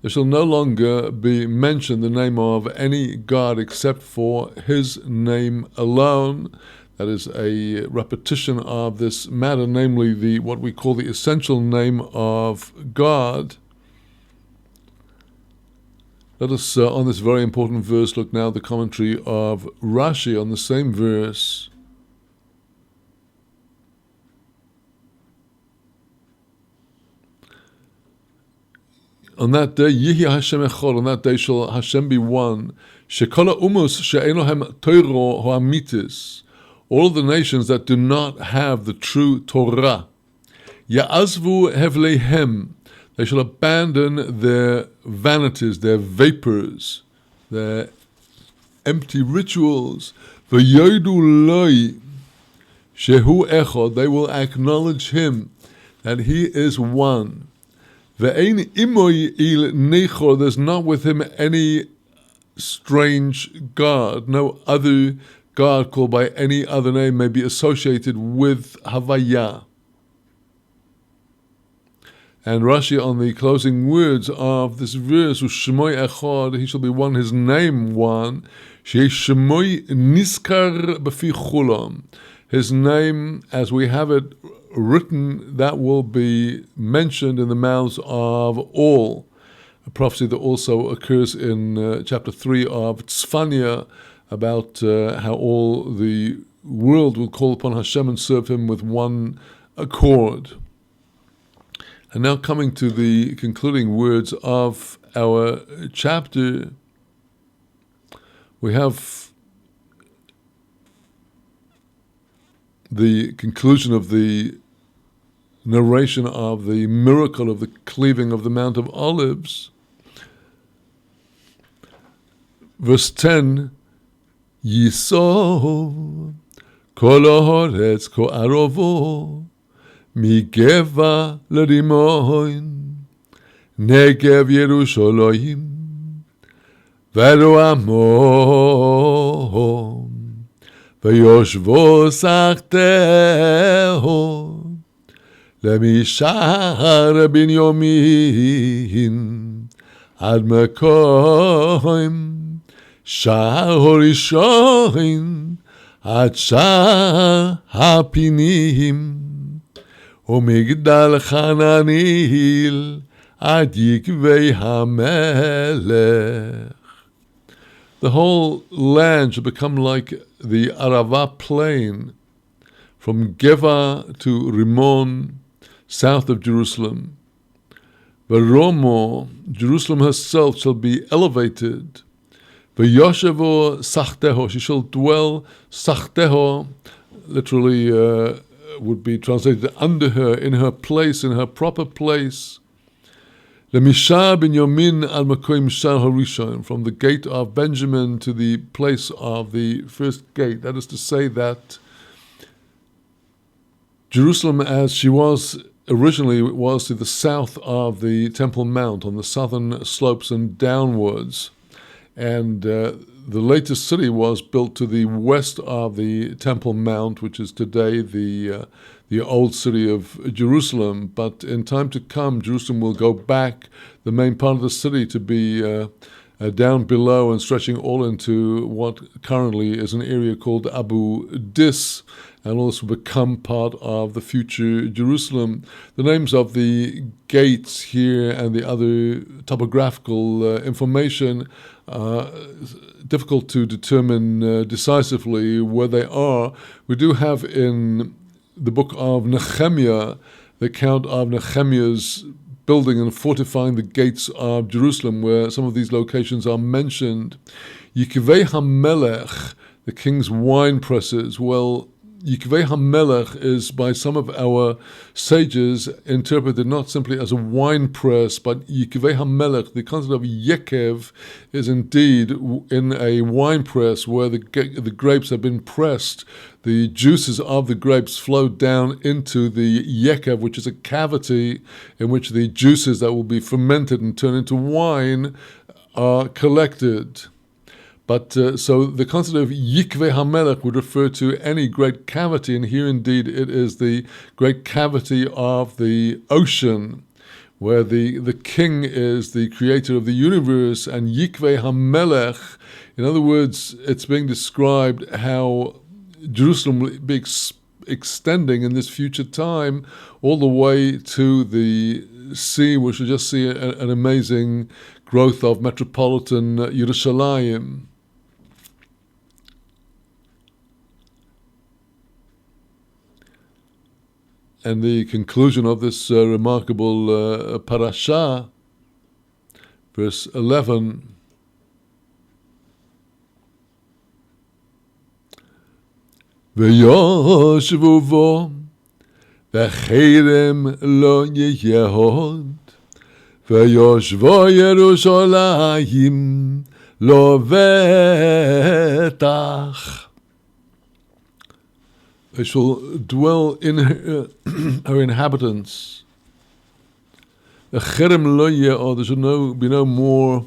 There shall no longer be mentioned the name of any God except for his name alone. That is a repetition of this matter, namely what we call the essential name of God. Let us, on this very important verse, look now at the commentary of Rashi on the same verse. On that day, Yihi Hashem echad, on that day shall Hashem be one. Shekola umus she'ein lohem Torah ha'amitis. All of the nations that do not have the true Torah. Ya'azvu hevleihem. They shall abandon their vanities, their vapors, their empty rituals. V'yodu loi shehu echad. They will acknowledge him, that he is one. Ve'ein imoy il nechor. There's not with him any strange god. No other god called by any other name may be associated with Havaya. And Rashi, on the closing words of this verse, Shemoi Echad, he shall be one, his name one. Shemoi Niskar B'fi Chulam. His name, as we have it written, that will be mentioned in the mouths of all. A prophecy that also occurs in chapter 3 of Tzfania, about how all the world will call upon Hashem and serve him with one accord. And now coming to the concluding words of our chapter, we have the conclusion of the narration of the miracle of the cleaving of the Mount of Olives. Verse 10, Yiso kol haaretz ko'arovo migeva l'rimoin negev Yerushalayim v'lo amon v'yoshvo sachteho למishar binyamin ad mekoim shar horishoin ad shar hapinim umigdal chananil ad yikvei hamelech. The whole land shall become like the Arava plain, from Geva to Rimon, south of Jerusalem. Veromo, Jerusalem herself, shall be elevated. V'yoshevo sachteho, she shall dwell, sachteho, literally would be translated under her, in her place, in her proper place. Lemishar binyamin al makoim shar harishon, from the gate of Benjamin to the place of the first gate. That is to say that Jerusalem, as she was originally, was to the south of the Temple Mount, on the southern slopes and downwards. And the latest city was built to the west of the Temple Mount, which is today the old city of Jerusalem. But in time to come, Jerusalem will go back, the main part of the city, to be down below and stretching all into what currently is an area called Abu Dis, and also become part of the future Jerusalem. The names of the gates here and the other topographical information are difficult to determine decisively where they are. We do have in the book of Nehemiah the account of Nehemiah's building and fortifying the gates of Jerusalem, where some of these locations are mentioned. Yikvei HaMelech, the king's wine presses. Well, Yikvei HaMelech is by some of our sages interpreted not simply as a wine press, but Yikvei HaMelech, the concept of Yekev, is indeed in a wine press where the grapes have been pressed. The juices of the grapes flow down into the Yekev, which is a cavity in which the juices that will be fermented and turned into wine are collected. But so the concept of Yikvei HaMelech would refer to any great cavity, and here indeed it is the great cavity of the ocean, where the king is the creator of the universe, and Yikvei HaMelech, in other words, it's being described how Jerusalem will be extending in this future time all the way to the sea, which will just see an amazing growth of metropolitan Yerushalayim. And the conclusion of this remarkable parasha, verse 11, V'yoshevu vo v'cherem lo yehod ויושבו ירושלים לבטח. They shall dwell in her inhabitants. The cherem lo yeh, there should be no more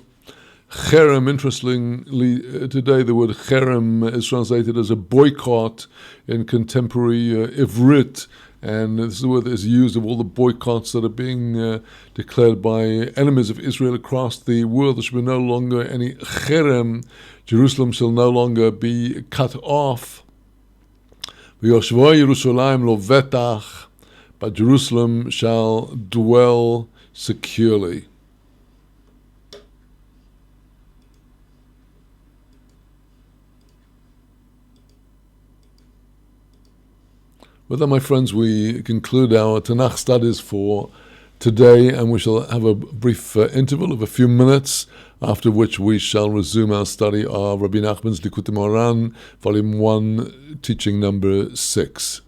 cherem. Interestingly, today the word cherem is translated as a boycott in contemporary Ivrit, and this is the word that is used of all the boycotts that are being declared by enemies of Israel across the world. There should be no longer any cherem. Jerusalem shall no longer be cut off. V'yoshvo Yerushalayim lo vetach, but Jerusalem shall dwell securely. With that, my friends, we conclude our Tanakh studies for today, and we shall have a brief interval of a few minutes, after which we shall resume our study of Rabbi Nachman's Likutei Moharan, Volume 1, teaching number 6.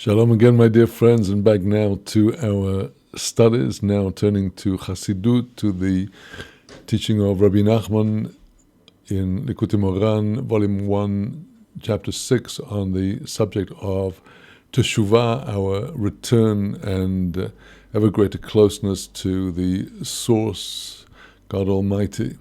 Shalom again, my dear friends, and back now to our studies, now turning to Chassidut, to the teaching of Rabbi Nachman in Likutei Moharan, Volume 1, Chapter 6, on the subject of teshuva, our return and ever greater closeness to the Source, God Almighty.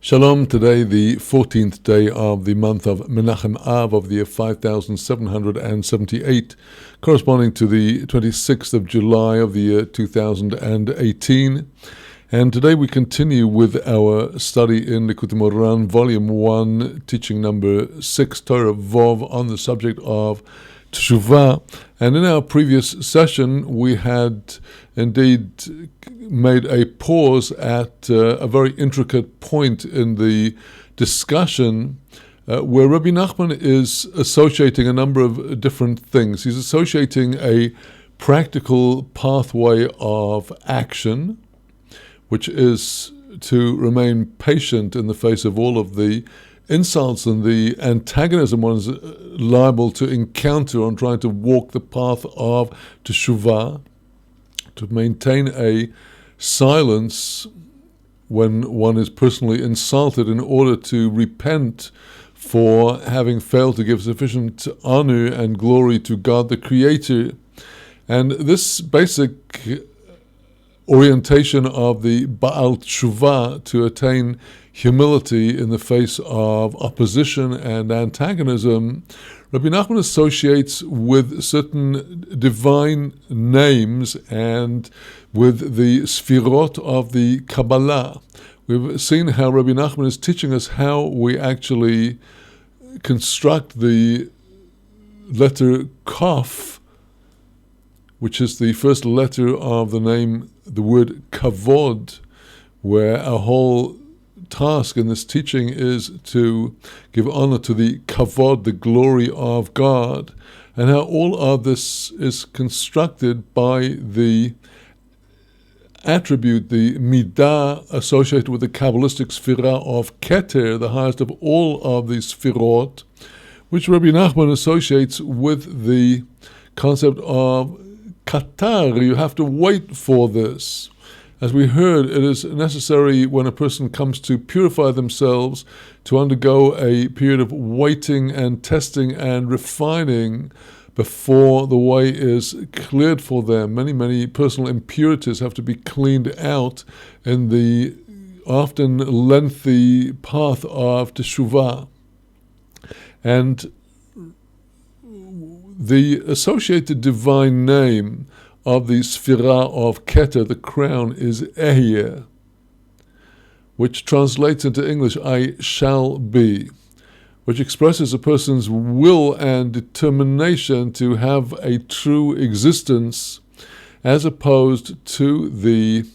Shalom, today the 14th day of the month of Menachem Av of the year 5778, corresponding to the 26th of July of the year 2018. And today we continue with our study in Likutei Moharan, Volume 1, teaching number 6, Torah Vov, on the subject of teshuva. And in our previous session, we had indeed made a pause at a very intricate point in the discussion where Rabbi Nachman is associating a number of different things. He's associating a practical pathway of action, which is to remain patient in the face of all of the insults and the antagonism one is liable to encounter on trying to walk the path of teshuva, to maintain a silence when one is personally insulted in order to repent for having failed to give sufficient honor and glory to God the Creator. And this basic orientation of the Baal Tshuva to attain humility in the face of opposition and antagonism, Rabbi Nachman associates with certain divine names and with the Sfirot of the Kabbalah. We've seen how Rabbi Nachman is teaching us how we actually construct the letter Kaf, which is the first letter of the name, the word Kavod, where our whole task in this teaching is to give honor to the Kavod, the glory of God, and how all of this is constructed by the attribute, the midah associated with the Kabbalistic Sfirah of Keter, the highest of all of the Sfirot, which Rabbi Nachman associates with the concept of Qatar. You have to wait for this. As we heard, it is necessary when a person comes to purify themselves to undergo a period of waiting and testing and refining before the way is cleared for them. Many personal impurities have to be cleaned out in the often lengthy path of teshuva. And the associated divine name of the Sfirah of Keter, the crown, is Ehyeh, which translates into English, I shall be, which expresses a person's will and determination to have a true existence as opposed to the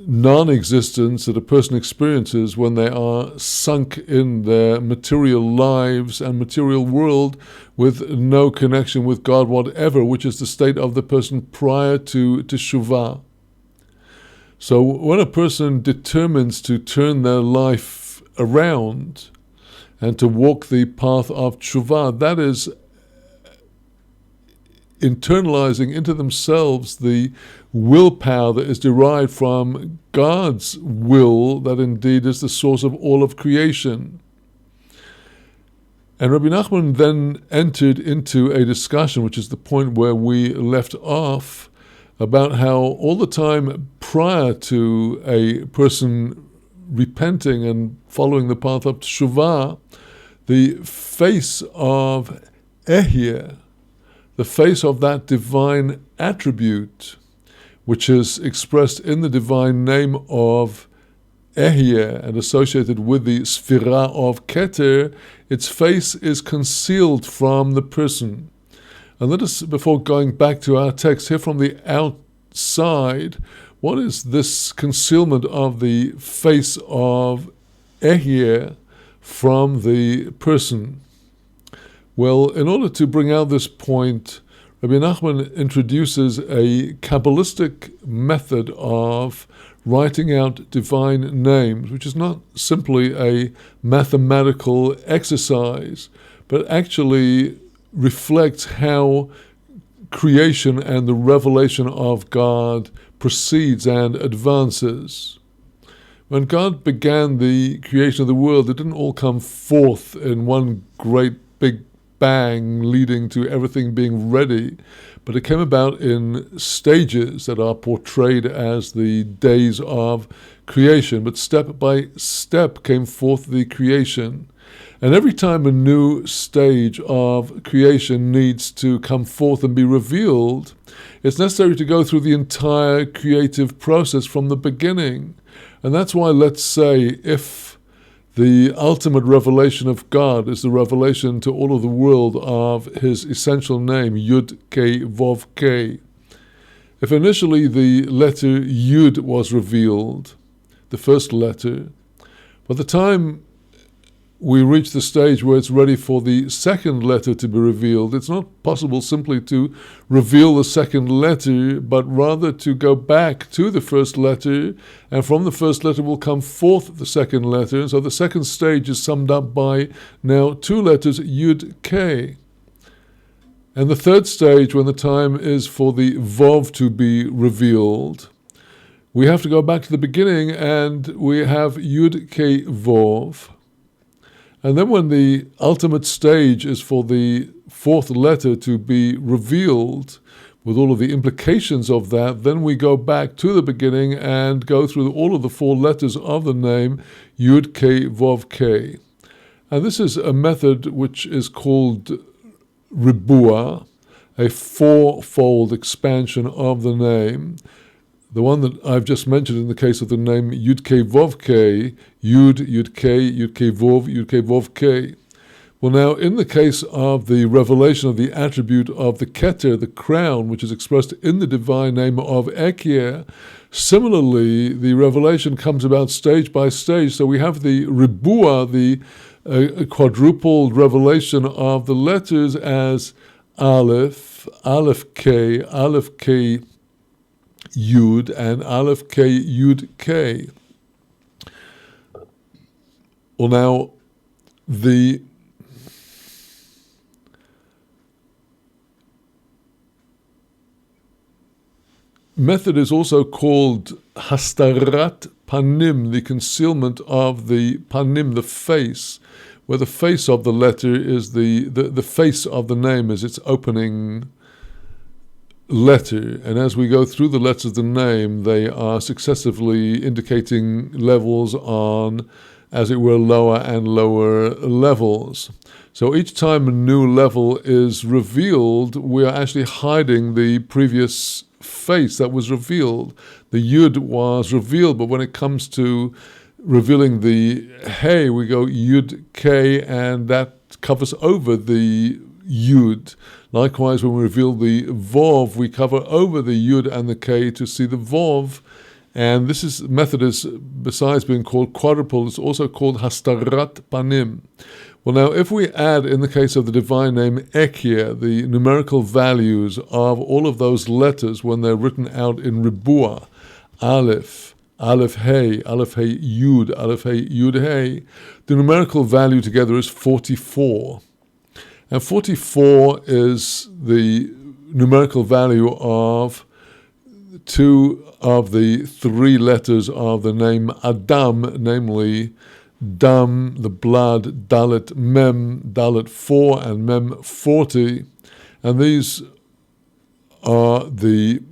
non-existence that a person experiences when they are sunk in their material lives and material world with no connection with God whatever, which is the state of the person prior to teshuva. So when a person determines to turn their life around and to walk the path of teshuva, that is internalizing into themselves the willpower that is derived from God's will, that indeed is the source of all of creation. And Rabbi Nachman then entered into a discussion, which is the point where we left off, about how all the time prior to a person repenting and following the path of teshuva, the face of Ehyeh, the face of that divine attribute, which is expressed in the divine name of Ehyeh and associated with the Sfirah of Keter, its face is concealed from the person. And let us, before going back to our text, hear from the outside, what is this concealment of the face of Ehyeh from the person? Well, in order to bring out this point, Rabbi Nachman introduces a Kabbalistic method of writing out divine names, which is not simply a mathematical exercise, but actually reflects how creation and the revelation of God proceeds and advances. When God began the creation of the world, it didn't all come forth in one great big bang leading to everything being ready, but it came about in stages that are portrayed as the days of creation. But step by step came forth the creation. And every time a new stage of creation needs to come forth and be revealed, it's necessary to go through the entire creative process from the beginning. And that's why, let's say, if the ultimate revelation of God is the revelation to all of the world of His essential name, Yud Kei Vov Kei, if initially the letter Yud was revealed, the first letter, by the time we reach the stage where it's ready for the second letter to be revealed, it's not possible simply to reveal the second letter, but rather to go back to the first letter, and from the first letter will come forth the second letter. And so the second stage is summed up by now two letters, Yud K. And the third stage, when the time is for the Vov to be revealed, we have to go back to the beginning, and we have Yud K Vov. And then when the ultimate stage is for the fourth letter to be revealed, with all of the implications of that, then we go back to the beginning and go through all of the four letters of the name, Yud K Vov K. And this is a method which is called Ribua, a fourfold expansion of the name. The one that I've just mentioned in the case of the name Yud Kei Vov Kei, Yud, Yud Kei, Yud Kei Vov Kei. Well, now, in the case of the revelation of the attribute of the Keter, the crown, which is expressed in the divine name of Ekyeh, similarly, the revelation comes about stage by stage. So we have the Ribua, the quadrupled revelation of the letters as Aleph, Aleph K, Yud, and Aleph K, Yud K. Well, now, the method is also called Hastarat Panim, the concealment of the Panim, the face, where the face of the letter is the face of the name is its opening letter, and as we go through the letters of the name, they are successively indicating levels on, as it were, lower and lower levels. So each time a new level is revealed, we are actually hiding the previous face that was revealed. The Yud was revealed, but when it comes to revealing the Hey, we go Yud K, and that covers over the Yud. Likewise, when we reveal the Vov, we cover over the Yud and the K to see the Vov. And this method is, besides being called quadruple, it's also called Hastarat Panim. Well, now, if we add, in the case of the divine name Ekyeh, the numerical values of all of those letters when they're written out in Ribua, Aleph, Aleph Hey, Yud, Aleph Hey, Yud Hey, the numerical value together is 44. And 44 is the numerical value of two of the three letters of the name Adam, namely Dam, the blood, Dalet Mem, Dalet 4, and Mem 40. And these are the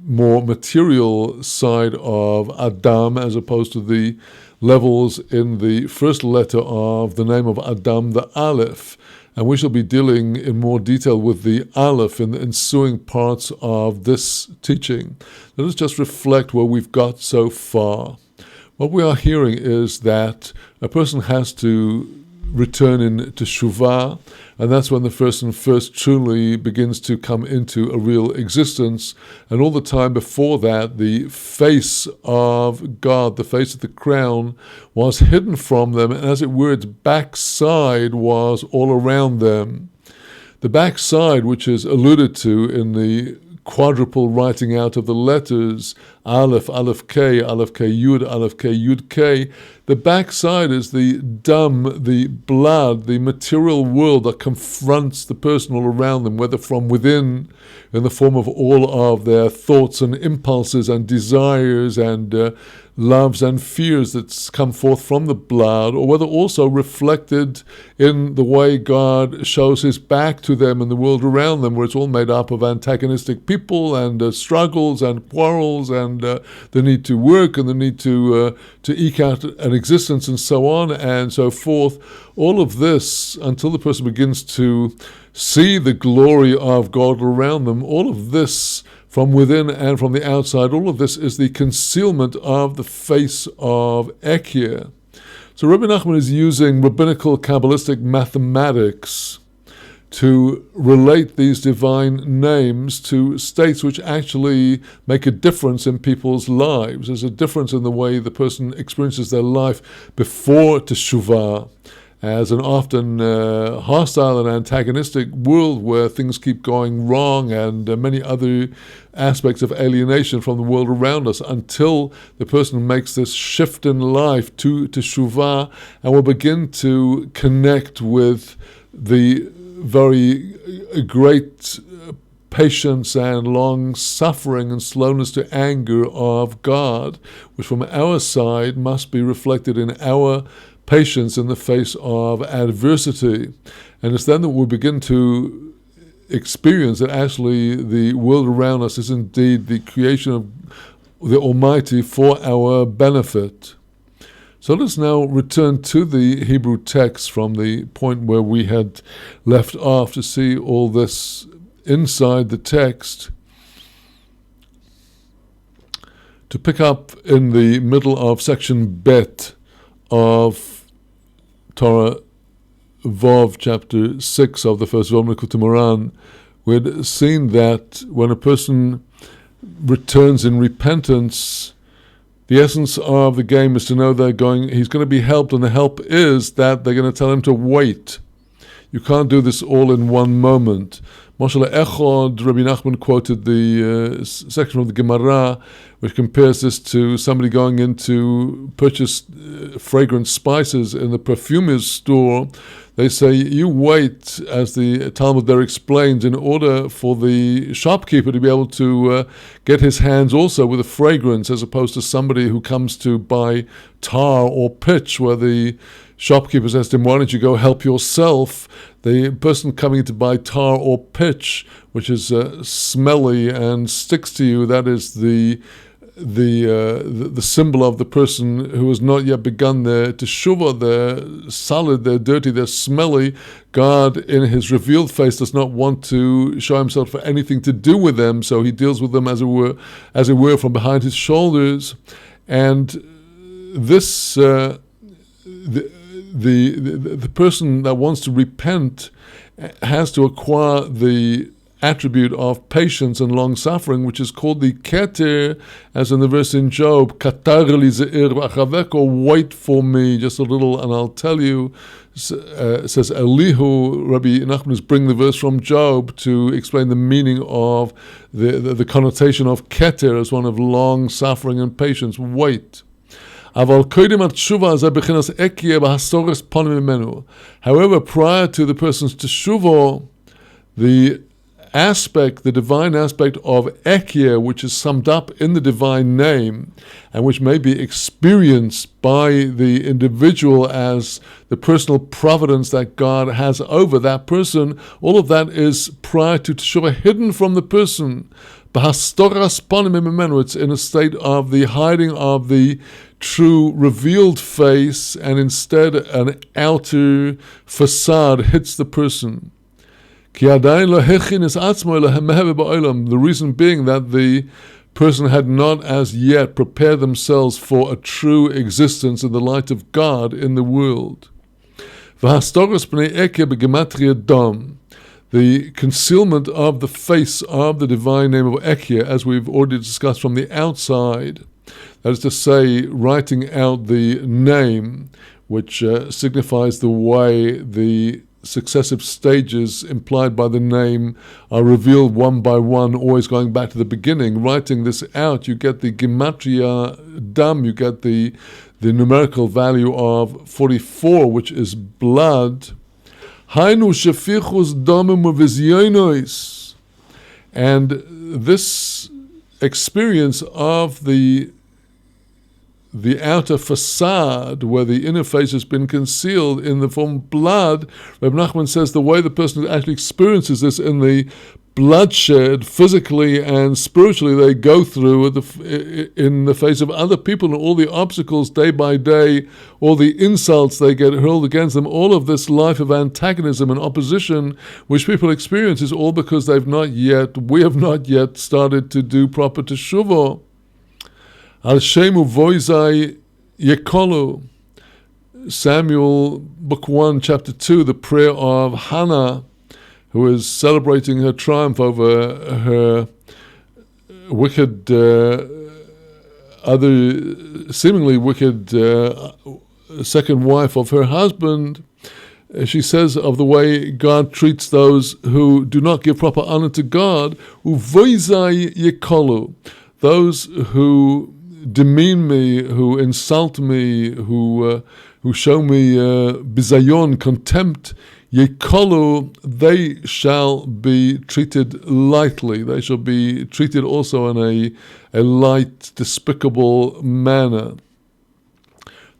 more material side of Adam, as opposed to the levels in the first letter of the name of Adam, the Aleph. And we shall be dealing in more detail with the Aleph in the ensuing parts of this teaching. Let us just reflect where we've got so far. What we are hearing is that a person has to return in teshuva, and that's when the person first truly begins to come into a real existence. And all the time before that, the face of God, the face of the crown, was hidden from them, and as it were, its backside was all around them. The backside, which is alluded to in the quadruple writing out of the letters, Aleph, Aleph K, Yud, Aleph K, Yud K. The backside is the dam, the blood, the material world that confronts the person all around them, whether from within, in the form of all of their thoughts and impulses and desires and loves and fears that come forth from the blood, or whether also reflected in the way God shows his back to them in the world around them, where it's all made up of antagonistic people and struggles and quarrels and the need to work and the need to eke out an existence and so on and so forth. All of this, until the person begins to see the glory of God around them, all of this from within and from the outside, all of this is the concealment of the face of Ekyeh. So Rabbi Nachman is using rabbinical Kabbalistic mathematics to relate these divine names to states which actually make a difference in people's lives. There's a difference in the way the person experiences their life before teshuva, as an often hostile and antagonistic world where things keep going wrong and many other aspects of alienation from the world around us, until the person makes this shift in life to teshuva and will begin to connect with the very great patience and long suffering and slowness to anger of God, which from our side must be reflected in our patience in the face of adversity. And it's then that we begin to experience that actually the world around us is indeed the creation of the Almighty for our benefit. So let's now return to the Hebrew text from the point where we had left off to see all this inside the text. To pick up in the middle of section Bet of Torah Vav, chapter 6 of the first Vav Likutei Moharan, we had seen that when a person returns in repentance, the essence of the game is to know he's going to be helped, and the help is that they're going to tell him to wait. You can't do this all in one moment. Moshe Echod, Rabbi Nachman quoted the section of the Gemara which compares this to somebody going in to purchase fragrant spices in the perfumer's store. They say, you wait, as the Talmud there explains, in order for the shopkeeper to be able to get his hands also with a fragrance, as opposed to somebody who comes to buy tar or pitch, where the shopkeeper says to him, why don't you go help yourself? The person coming to buy tar or pitch, which is smelly and sticks to you, that is the symbol of the person who has not yet begun their teshuva. They're solid, they're dirty, they're smelly. God, in his revealed face, does not want to show himself for anything to do with them, so he deals with them as it were from behind his shoulders. And this the person that wants to repent has to acquire the attribute of patience and long suffering, which is called the keter, as in the verse in Job, katar li ze'ir b'achaveko, wait for me, just a little and I'll tell you. Says Elihu, Rabbi Nachman is bringing the verse from Job to explain the meaning of the connotation of keter as one of long suffering and patience, wait. However, prior to the person's teshuva, the divine aspect of Ekyeh, which is summed up in the divine name, and which may be experienced by the individual as the personal providence that God has over that person, all of that is prior to teshuva, hidden from the person. It's in a state of the hiding of the true revealed face, and instead an outer facade hits the person. The reason being that the person had not as yet prepared themselves for a true existence in the light of God in the world. The concealment of the face of the divine name of Ekyeh, as we've already discussed, from the outside, that is to say, writing out the name, which signifies the way the successive stages implied by the name are revealed one by one, always going back to the beginning. Writing this out, you get the gematria dam, you get the numerical value of 44, which is blood. Hainu shefichus damim uvizyonos. And this experience of the outer facade, where the inner face has been concealed in the form of blood, Reb Nachman says the way the person actually experiences this in the bloodshed, physically and spiritually, they go through in the face of other people, and all the obstacles day by day, all the insults they get hurled against them, all of this life of antagonism and opposition which people experience is all because we have not yet started to do proper teshuva. Al Shemu Voizai Yekolu. Samuel, book 1, chapter 2, the prayer of Hannah, who is celebrating her triumph over her wicked, seemingly wicked second wife of her husband. She says of the way God treats those who do not give proper honor to God, Uvoizai Yekolu, those who demean me, who insult me, who show me bizayon, contempt, Yekolu, they shall be treated lightly. They shall be treated also in a light, despicable manner.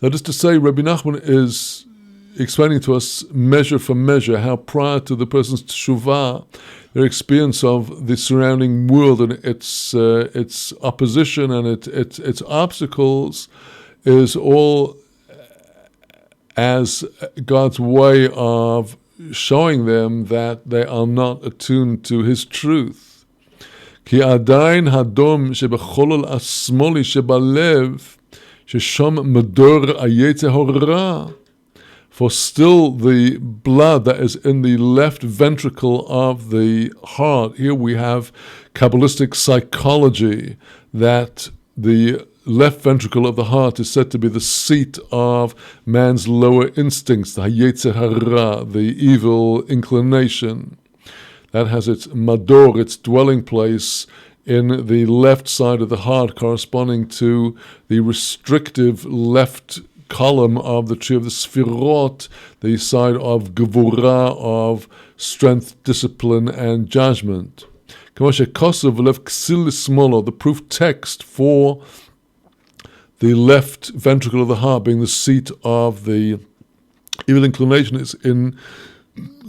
That is to say, Rabbi Nachman is explaining to us measure for measure how prior to the person's teshuva, their experience of the surrounding world and its opposition and its obstacles is all as God's way of showing them that they are not attuned to His truth. Ki adayin hadom shebecholol asmoli shebalev shesham medor ayetze hora. For still the blood that is in the left ventricle of the heart. Here we have Kabbalistic psychology that the left ventricle of the heart is said to be the seat of man's lower instincts, the hayetze hara, the evil inclination. That has its mador, its dwelling place, in the left side of the heart, corresponding to the restrictive left column of the tree of the Sfirot, the side of Gevurah, of strength, discipline, and judgment. The proof text for the left ventricle of the heart being the seat of the evil inclination is in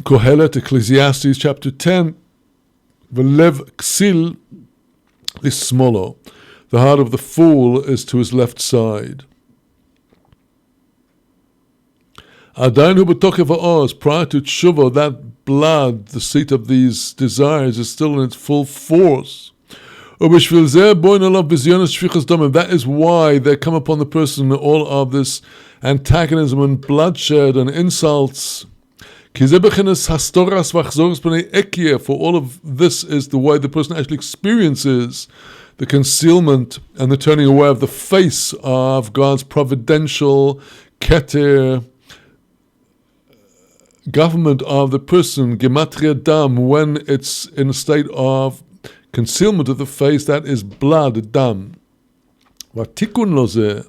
Kohelet, Ecclesiastes chapter 10. V'lev ksil lismolo. The heart of the fool is to his left side. Adayin hu b'tokev ha'oz, prior to teshuva, that blood, the seat of these desires, is still in its full force. That is why there come upon the person all of this antagonism and bloodshed and insults. For all of this is the way the person actually experiences the concealment and the turning away of the face of God's providential keter government of the person, gematria dam, when it's in a state of concealment of the face, that is blood, dam. Now the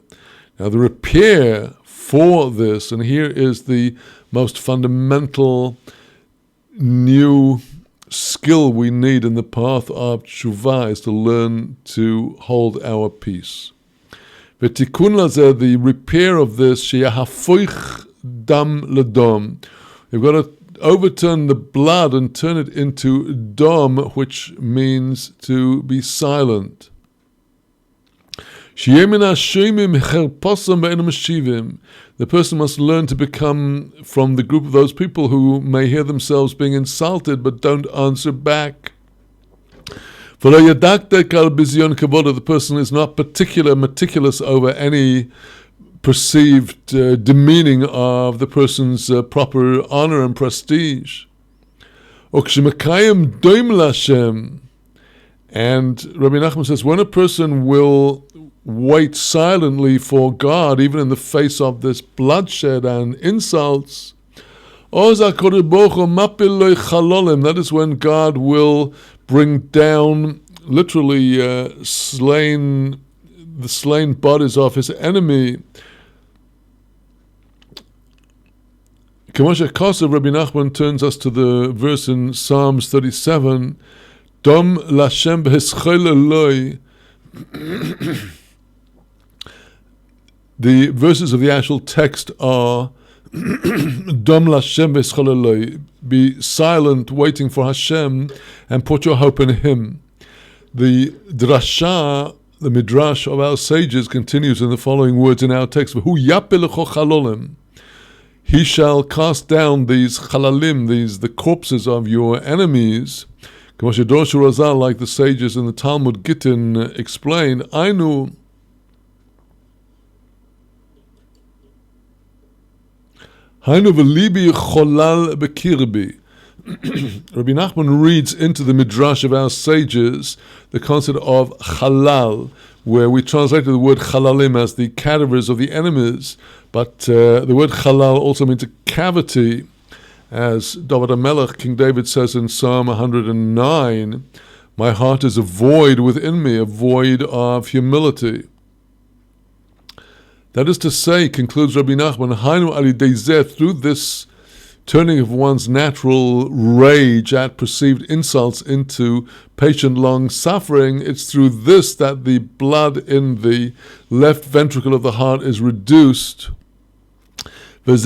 repair for this, and here is the most fundamental new skill we need in the path of teshuva, is to learn to hold our peace. The repair of this, sheyahafoich dam ledom. You've got to overturn the blood and turn it into dom, which means to be silent. The person must learn to become from the group of those people who may hear themselves being insulted but don't answer back. The person is not meticulous over any perceived demeaning of the person's proper honor and prestige. And Rabbi Nachman says, when a person will wait silently for God, even in the face of this bloodshed and insults, That is when God will bring down, literally the slain bodies of his enemy. Kamosha Kosev, Rabbi Nachman turns us to the verse in Psalms 37, Dom Lashem b'hischol Eloi. The verses of the actual text are Dom Lashem b'hischol Eloi. Be silent, waiting for Hashem, and put your hope in Him. The drasha, the midrash of our sages, continues in the following words in our text: V'hu yapeh lecho chalolim. He shall cast down these chalalim, the corpses of your enemies. Like the sages in the Talmud Gittin explain, Ainu v'libi cholal bekirbi. Rabbi Nachman reads into the midrash of our sages the concept of halal, where we translated the word chalalim as the cadavers of the enemies, but the word halal also means a cavity, as David HaMelech, King David, says in Psalm 109, my heart is a void within me, a void of humility. That is to say, concludes Rabbi Nachman, Hainu alidei zeh, through this turning of one's natural rage at perceived insults into patient long suffering, it's through this that the blood in the left ventricle of the heart is reduced. This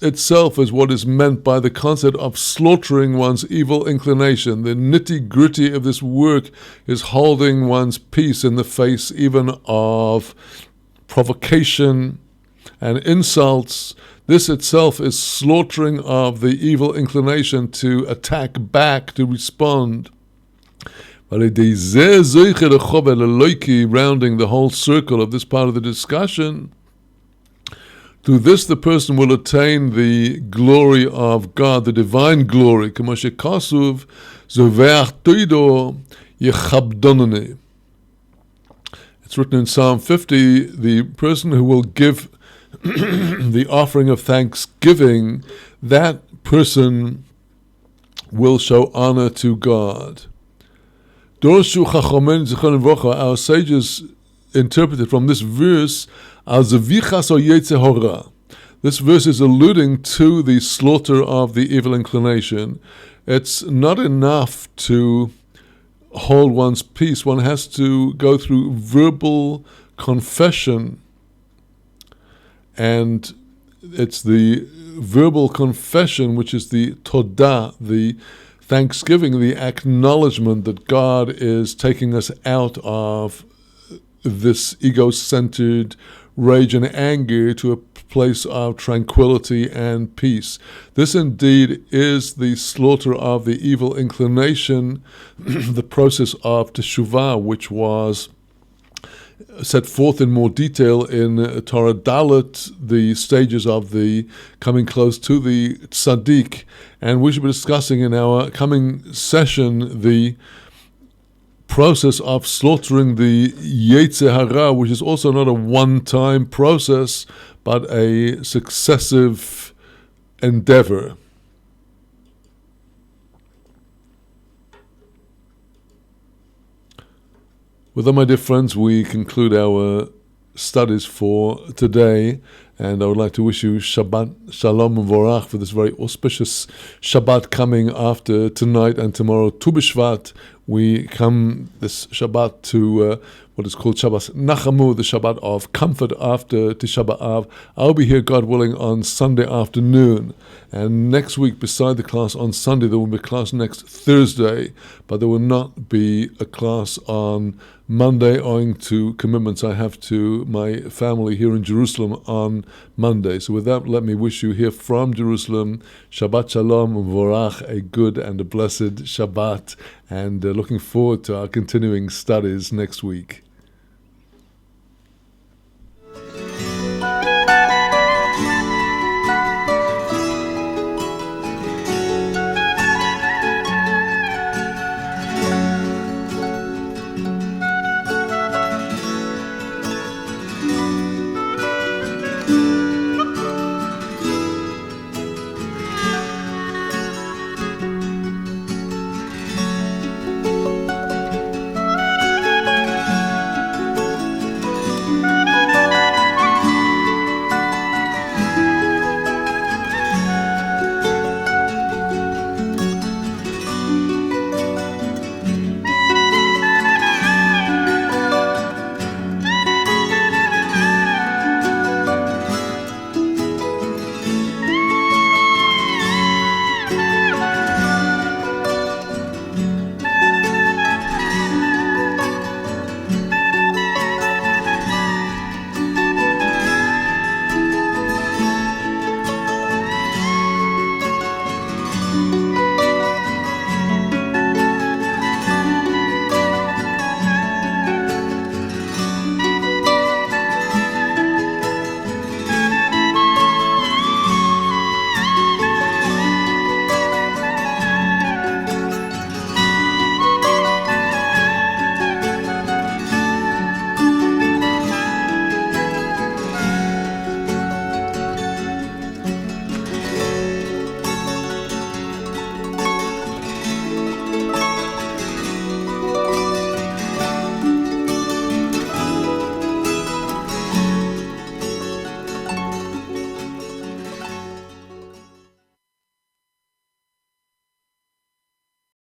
itself is what is meant by the concept of slaughtering one's evil inclination. The nitty-gritty of this work is holding one's peace in the face even of provocation and insults. This itself is slaughtering of the evil inclination to attack back, to respond. Rounding the whole circle of this part of the discussion, through this the person will attain the glory of God, the divine glory. It's written in Psalm 50, the person who will give the offering of thanksgiving, that person will show honor to God. Our sages interpreted from this verse as this verse is alluding to the slaughter of the evil inclination. It's not enough to hold one's peace. One has to go through verbal confession, and it's the verbal confession which is the todah, the thanksgiving, the acknowledgement that God is taking us out of this ego-centered rage and anger to a place of tranquility and peace. This indeed is the slaughter of the evil inclination, the process of teshuva, which was set forth in more detail in Torah Dalet, the stages of the coming close to the tzaddik. And we should be discussing in our coming session the process of slaughtering the Yetzer Hara, which is also not a one-time process, but a successive endeavor. With that, my dear friends, we conclude our studies for today, and I would like to wish you Shabbat Shalom and Vorach for this very auspicious Shabbat coming after tonight and tomorrow, Tu B'Shvat. We come this Shabbat to what is called Shabbat Nachamu, the Shabbat of comfort after Tisha B'Av. I'll be here, God willing, on Sunday afternoon. And next week, beside the class on Sunday, there will be a class next Thursday, but there will not be a class on Monday owing to commitments I have to my family here in Jerusalem on Monday. So with that, let me wish you here from Jerusalem, Shabbat Shalom and Vorach, a good and a blessed Shabbat, and looking forward to our continuing studies next week.